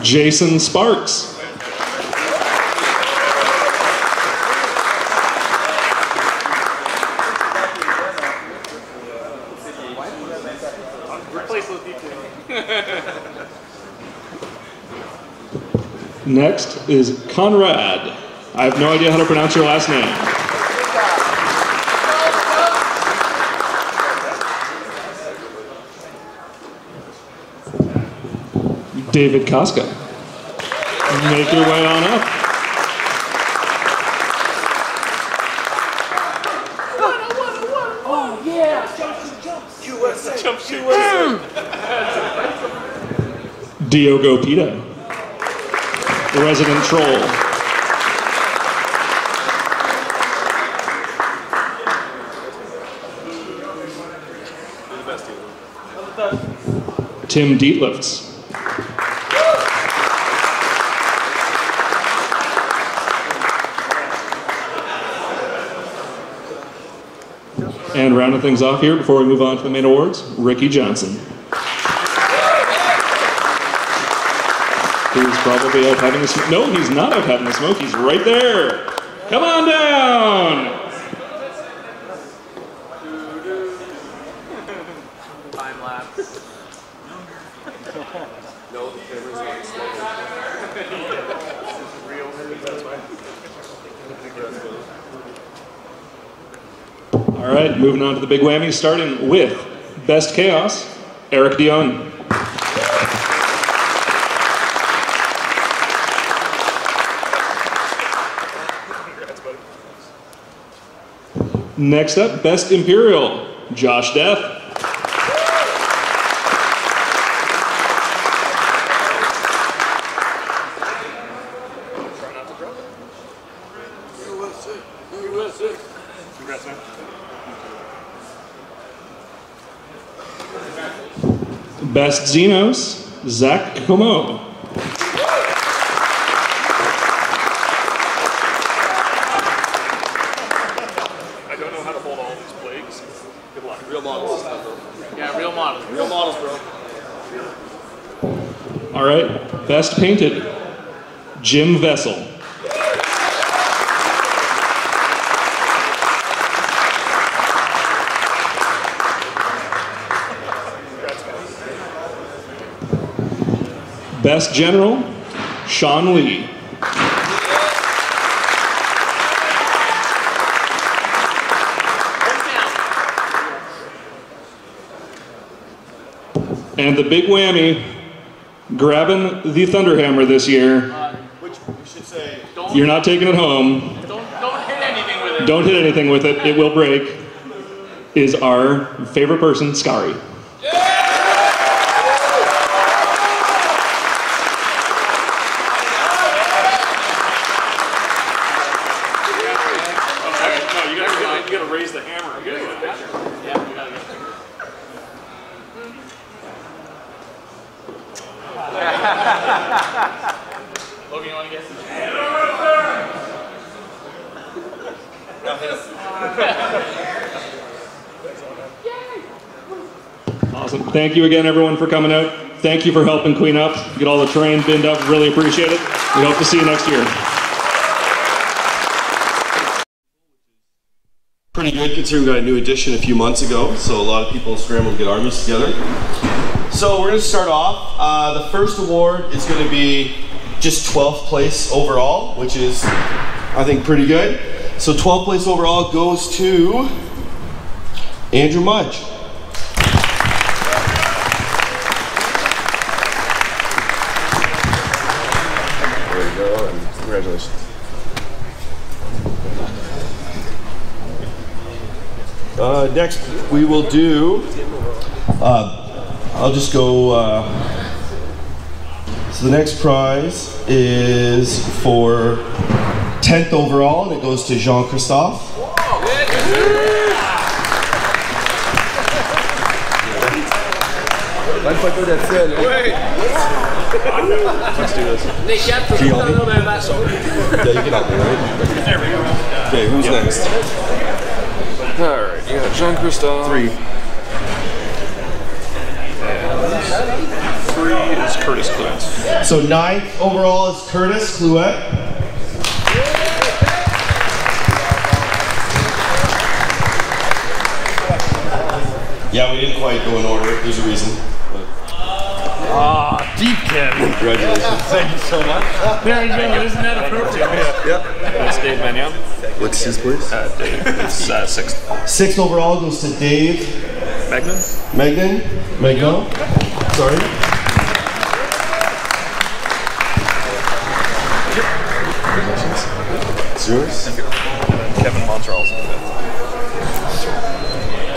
Jason Sparks. Next is Conrad. I have no idea how to pronounce your last name. David Koska. Make your way on up. Oh yeah! USA! Jump USA! Diogo Pita. The resident troll. Tim Dietlifts. And rounding things off here before we move on to the main awards, Ricky Johnson. He's probably out having a smoke. No, he's not out having a smoke. He's right there. Come on down. Time lapse. No, the camera's not slow. Real news, that's why. All right, moving on to the big whammy, starting with Best Chaos, Eric Dion. Next up, Best Imperial, Josh Death. Congrats, man. Best Xenos, Zach Como. I don't know how to hold all these plagues. Good luck. Real models. Yeah, real models. Real models, bro. All right, Best Painted, Jim Vessel. Best General, Sean Lee. And the big whammy, grabbing the Thunderhammer this year. Which we should say. You're not taking it home. Don't hit anything with it. Don't hit anything with it. It will break. Is our favorite person, Scary. camera. Yeah, we gotta get Logan, you want to get some? Awesome. Thank you again, everyone, for coming out. Thank you for helping clean up, get all the terrain binned up. Really appreciate it. We hope to see you next year. Pretty good considering we got a new addition a few months ago, so a lot of people scrambled to get armies together. So we're going to start off. The first award is going to be just 12th place overall, which is, I think, pretty good. So 12th place overall goes to Andrew Mudge. There you go, and congratulations. Next, we will do, I'll just go, so the next prize is for 10th overall, and it goes to Jean-Christophe. Let's do this. Can you help me? Yeah, you can help me, right? There we go. Okay, who's next? Alright, you got Jean-Christophe. 3. And 3 is Curtis Clouet. So 9th overall is Curtis Clouet. Yeah, we didn't quite go in order. There's a reason. Deep Kevin. Congratulations. Thank you so much. There you go. Isn't that appropriate? Yep. That's Dave Benyon. What's his place? Dave. It's 6th. 6th overall goes to Dave. Magnan? Magnan? Sorry. It's yours? Kevin Montreal's in 5th.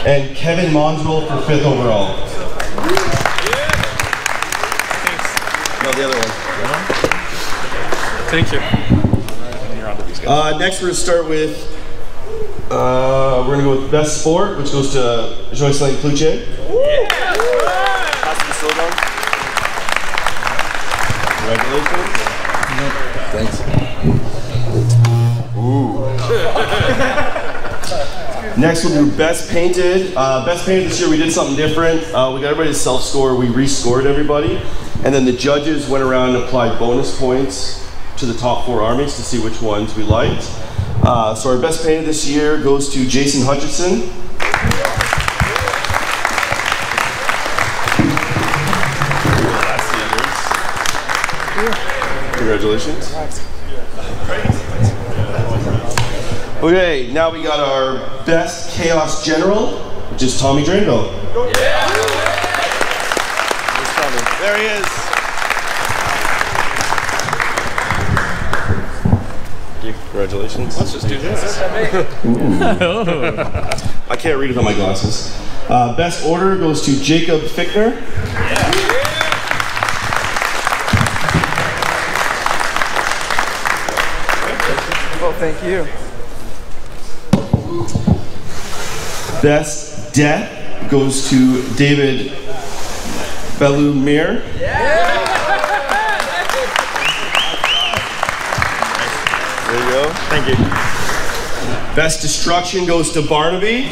And Kevin Mondrall for 5th overall. No, the other one. Thank you. Next, we're going to start with, we're going to go with Best Sport, which goes to Joycelyn Cloutier. Congratulations. Thanks. Ooh. Next, we'll do Best Painted. Best Painted this year, we did something different. We got everybody to self-score. We rescored everybody. And then the judges went around and applied bonus points to the top 4 armies to see which ones we liked. So our Best Painted this year goes to Jason Hutchison. Congratulations. Okay, now we got our Best Chaos General, which is Tommy Drainville. There he is. Congratulations. Let's just do this. I can't read without my glasses. Best Order goes to Jacob Fickner. Well, thank you. Best Death goes to David Bellumere. There you go. Thank you. Best Destruction goes to Barnaby.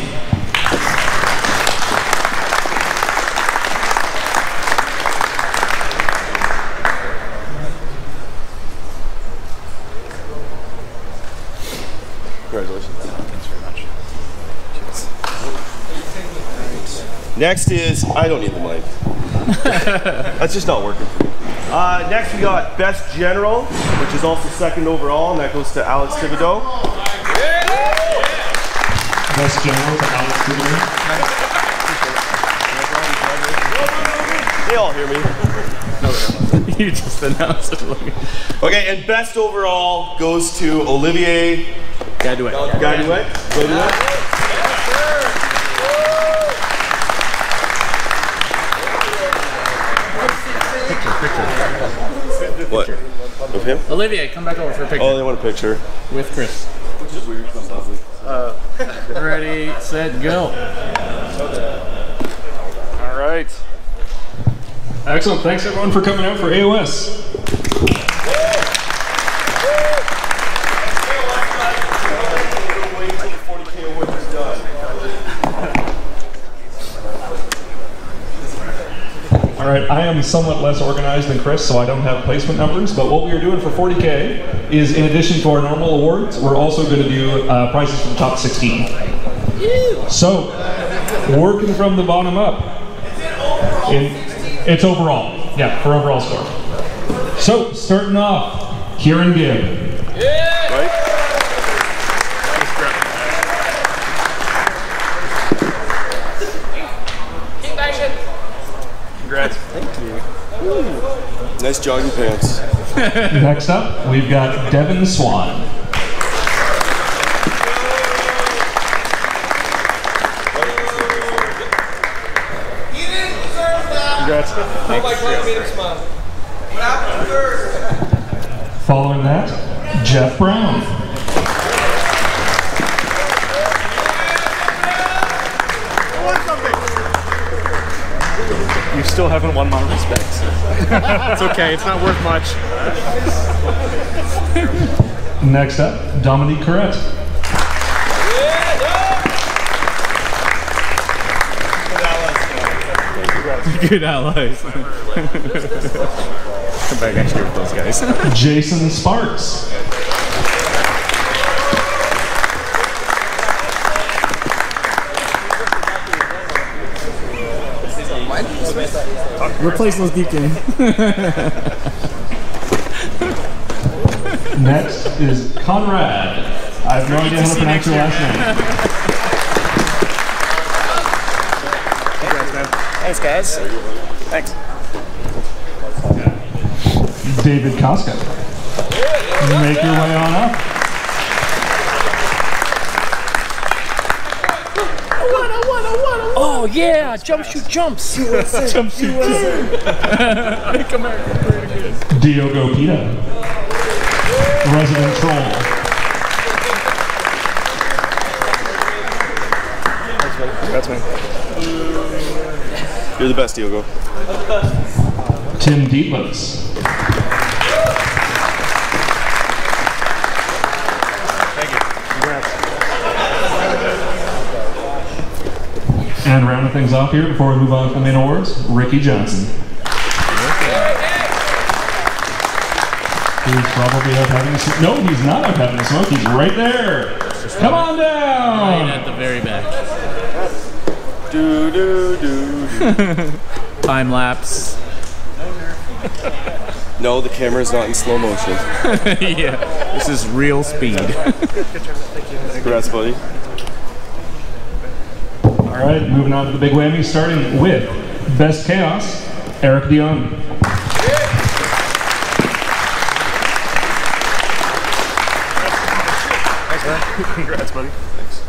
Congratulations. Thanks very much. Next is, I don't need the mic. That's just not working for me. Next we got Best General, which is also 2nd overall, and that goes to Alex Thibodeau. Best General to Alex Thibodeau. They all hear me. You just announced it. Okay, and Best Overall goes to Olivier Gadouet. What? Of him? Olivier, come back over for a picture. Oh, they want a picture. With Chris. Which is weird. Ready, set, go. All right. Excellent. Thanks everyone for coming out for AOS. All right, I am somewhat less organized than Chris, so I don't have placement numbers, but what we are doing for 40K is, in addition to our normal awards, we're also going to do prizes for the top 16. So, working from the bottom up. It's overall. Yeah, for overall score. So, starting off, Kieran Gibb. Congrats. Thank you. Nice jogging pants. Next up, we've got Devin Swan. Congrats. Following that, Jeff Brown. You still haven't won my respect. It's okay, it's not worth much. Next up, Dominique Corrette. Good allies. Come back next year with those guys. Jason Sparks. Replace those deep game. Next is Conrad. I have no idea how to pronounce your last name. Thanks, guys. Thanks. David Koska. Make your way on up. Oh yeah, jump shoot jumps. Jump shoot. Make America great again. Diogo Pita. Resident Troll. Congrats, man. You're the best, Diogo. Tim Dietlos. Thank you. Congrats. And rounding things off here before we move on to the main awards, Ricky Johnson. He's probably out having a smoke. No, he's not out having a smoke. He's right there. Come on down. Right at the very back. Do do do do. Time lapse. No, the camera's not in slow motion. Yeah, this is real speed. Congrats, buddy. All right, moving on to the big whammy, starting with Best Chaos, Eric Dion. Congrats, buddy. Thanks.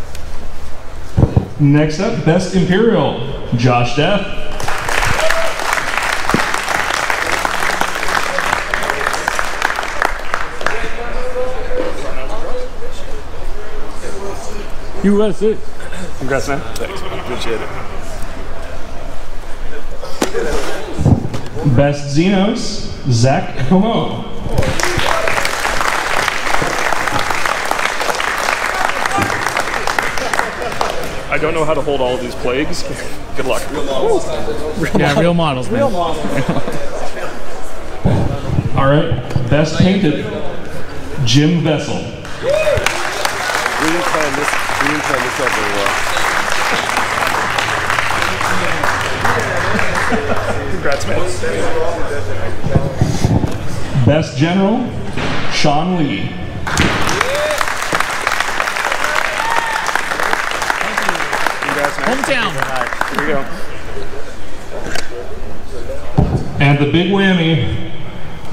Next up, Best Imperial, Josh Death. USA. Congrats, man. Thanks, man. Appreciate it. Best Xenos, Zach Como. I don't know how to hold all of these plagues. Good luck. Real models, man. Real models. All right, Best Painted, Jim Vessel. We didn't plan this out very well. Congrats, man. Best General, Sean Lee. Hometown. Here we go. And the big whammy,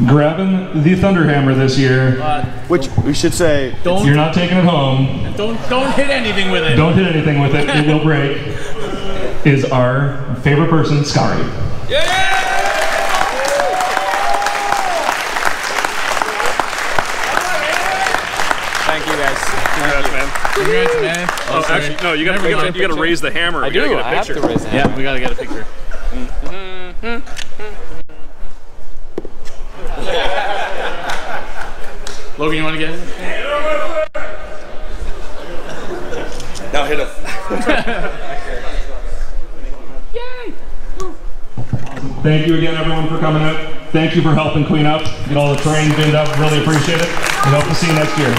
grabbing the Thunderhammer this year. Which we should say, you're not taking it home. Don't hit anything with it. Don't hit anything with it. It will break. Is our favorite person, Scary. Thank you, guys. Congrats, man. Congrats, man. Oh, actually, no, you gotta raise the hammer. I do. I have to raise the hammer. Yeah, we gotta get a picture. Logan, you want to get it? Now hit him. Thank you again, everyone, for coming out. Thank you for helping clean up, get all the terrain cleaned up. Really appreciate it. We hope to see you next year.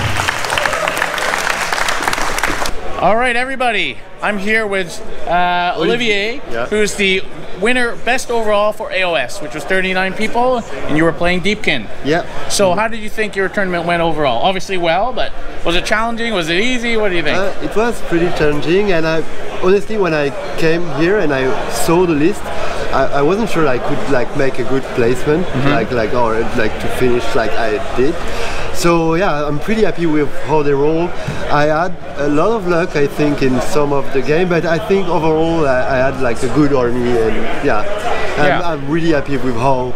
All right, everybody. I'm here with Olivier, who's the winner, best overall for AOS, which was 39 people, and you were playing Deepkin. Yeah. So how did you think your tournament went overall? Obviously well, but was it challenging? Was it easy? What do you think? It was pretty challenging, and honestly, when I came here and I saw the list, I wasn't sure I could make a good placement, or to finish like I did. So yeah, I'm pretty happy with how they roll. I had a lot of luck, I think, in some of the game, but I think overall I had like a good army, and I'm really happy with how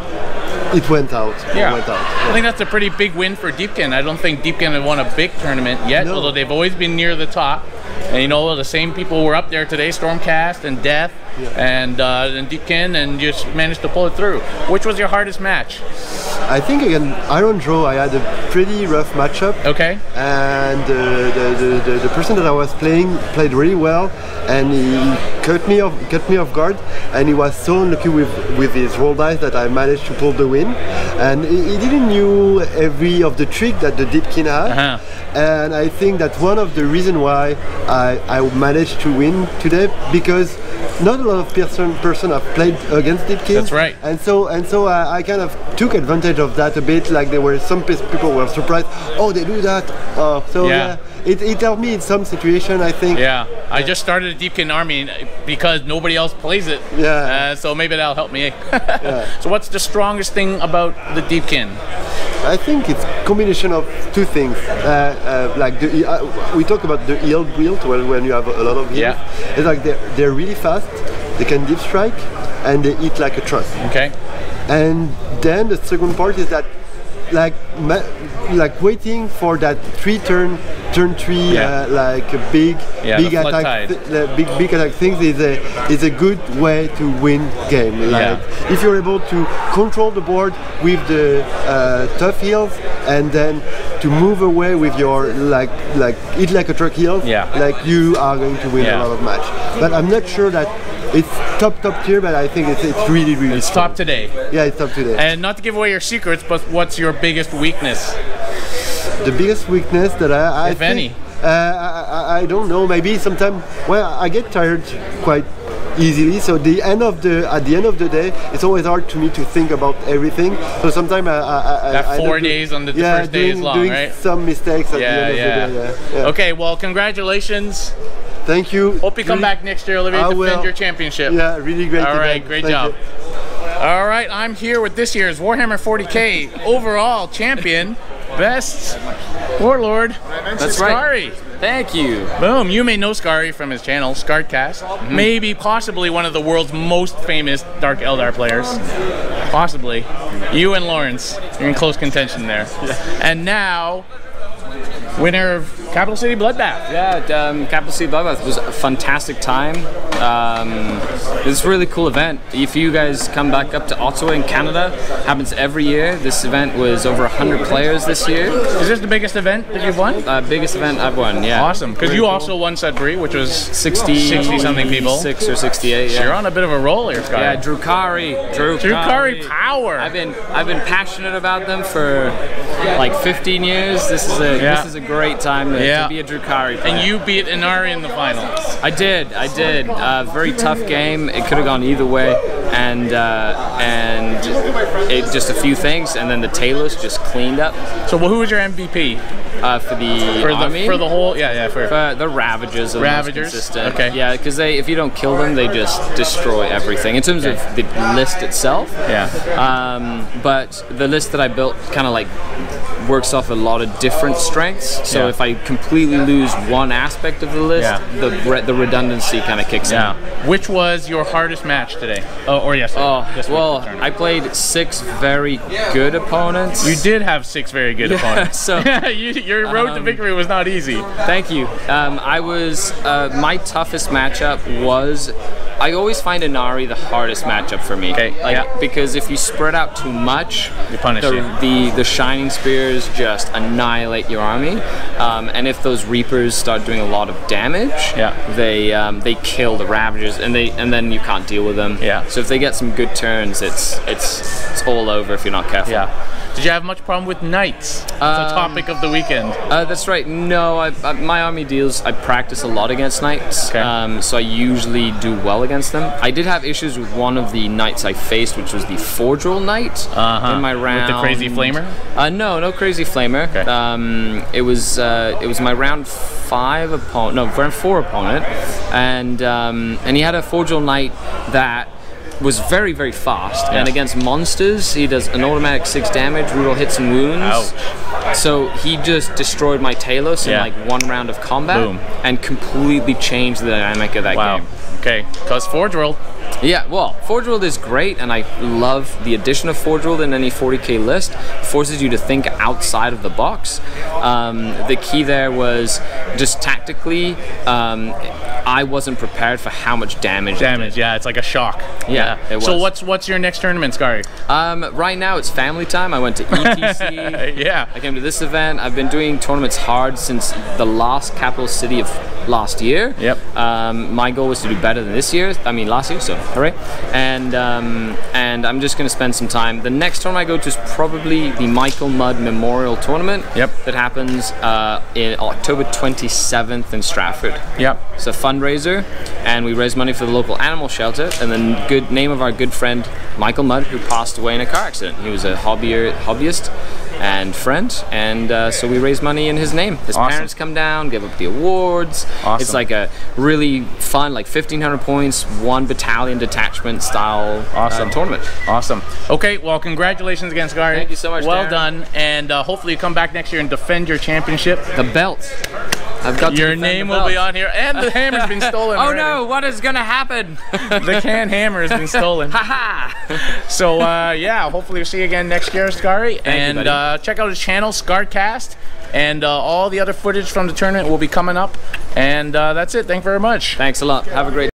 it went out. I think that's a pretty big win for Deepkin. I don't think Deepkin had won a big tournament yet, although they've always been near the top. And you know, the same people were up there today, Stormcast and Death and Deepkin, and just managed to pull it through. Which was your hardest match? I think again, Iron Draw, I had a pretty rough matchup. Okay. And the person that I was playing played really well, and he cut me off guard, and he was so unlucky with his roll dice that I managed to pull the win. And he didn't knew every of the trick that the Deepkin had. And I think that one of the reasons why I managed to win today, because not a lot of person have played against Deepkin. That's right. And so I kind of took advantage of that a bit. Like there were some people were surprised. Oh, they do that. It helped me in some situation, I think. Yeah, I just started a Deepkin army because nobody else plays it. So maybe that'll help me. So what's the strongest thing about the Deepkin? I think it's a combination of two things. We talk about the heal build when you have a lot of heals. It's like they're really fast, they can deep strike, and they eat like a truck. Okay. And then the second part is that like waiting for that turn 3 like a big attack big attack things is a good way to win game. Like if you're able to control the board with the tough heals, and then to move away with your like eat like a truck heals, like you are going to win a lot of match. But I'm not sure that it's top tier, but I think it's really it's strong. Top today. Yeah, it's top today. And not to give away your secrets, but what's your biggest weakness? The biggest weakness that I if think, any? I don't know. Maybe sometimes I get tired quite easily. So at the end of the day, it's always hard to me to think about everything. So sometimes that 4 days on the first day is long, doing right? Some mistakes at the end of the day. Okay, well, congratulations. Thank you. Hope you come back next year, Olivier, to defend your championship. Yeah, really great. All right, great job. All right, I'm here with this year's Warhammer 40K overall champion, best warlord. That's Scary. Right. Thank you. Boom. You may know Scary from his channel, Scartcast. Maybe, possibly one of the world's most famous Dark Eldar players. Possibly. You and Lawrence, you're in close contention there. And now, winner of Capital City Bloodbath. Yeah, Capital City Bloodbath was a fantastic time. It was a really cool event. If you guys come back up to Ottawa in Canada, happens every year. This event was over 100 players this year. Is this the biggest event that you've won? Biggest event I've won, yeah. Awesome, because you also won Sudbury, which was 60 something people. 6 or 68, So you're on a bit of a roll here, Scott. Yeah, Drukari power. I've been passionate about them for like 15 years. This is a great time to be a Drukari player. And you beat Inari in the finals. I did. Very tough game. It could have gone either way, and it just a few things, and then the Talos just cleaned up. So, who was your MVP for the army? For the whole, for the Ravagers. Ravagers. Okay. Yeah, because if you don't kill them, they just destroy everything. In terms of the list itself. Yeah. But the list that I built kind of like works off a lot of different strengths. So if I completely lose one aspect of the list, the redundancy kind of kicks in. Which was your hardest match today? or yesterday? Oh, well, I played 6 very good opponents. You did have 6 very good opponents. So your road to victory was not easy. Thank you. I was my toughest matchup was. I always find Inari the hardest matchup for me. Okay. Because if you spread out too much, you punish the Shining Spears just annihilate your army. And if those Reapers start doing a lot of damage, they kill the Ravagers, and then you can't deal with them. Yeah. So if they get some good turns, it's all over if you're not careful. Yeah. Did you have much problem with Knights? It's a topic of the weekend. That's right. No, my army deals. I practice a lot against Knights, so I usually do well against them. I did have issues with one of the Knights I faced, which was the Forgeral Knight in my round. With the Crazy Flamer? No Crazy Flamer. Okay. It was my round 5 opponent. No, round 4 opponent, and he had a Forgeral Knight that was very, very fast, and against monsters, he does an automatic 6 damage, reroll hits and wounds. Ouch. So he just destroyed my Talos in like 1 round of combat. Boom. And completely changed the dynamic of that game. Okay, because Forge World. Yeah, well, Forge World is great, and I love the addition of Forge World in any 40k list. It forces you to think outside of the box. The key there was just tactically, I wasn't prepared for how much damage. Yeah, it's like a shock. Yeah, it was. So what's your next tournament, Scary? Right now it's family time. I went to ETC. Yeah. I came to this event. I've been doing tournaments hard since the last capital city of last year. Yep. My goal was to do better than this year. I mean last year, so hooray. And I'm just gonna spend some time. The next tournament I go to is probably the Michael Mudd Memorial Tournament. Yep. That happens in October 27th in Stratford. Yep. It's a fundraiser, and we raise money for the local animal shelter, and the good name of our good friend Michael Mudd, who passed away in a car accident. He was a hobbyist and friend, and so we raise money in his name. His parents come down, give up the awards. Awesome. It's like a really fun, like 1,500 points, 1 battalion detachment style tournament. Awesome. Okay, well, congratulations again, Scary. Thank you so much, Well Darren. done, and hopefully you come back next year and defend your championship. The belt. I've got your name will be on here, and the hammer's been stolen. Oh already. no! What is gonna happen? The CanHammer has been stolen. Haha! So yeah, hopefully we'll see you again next year, Scary. And check out his channel, Scarcast, and all the other footage from the tournament will be coming up. And that's it. Thank you very much. Thanks a lot. Have a great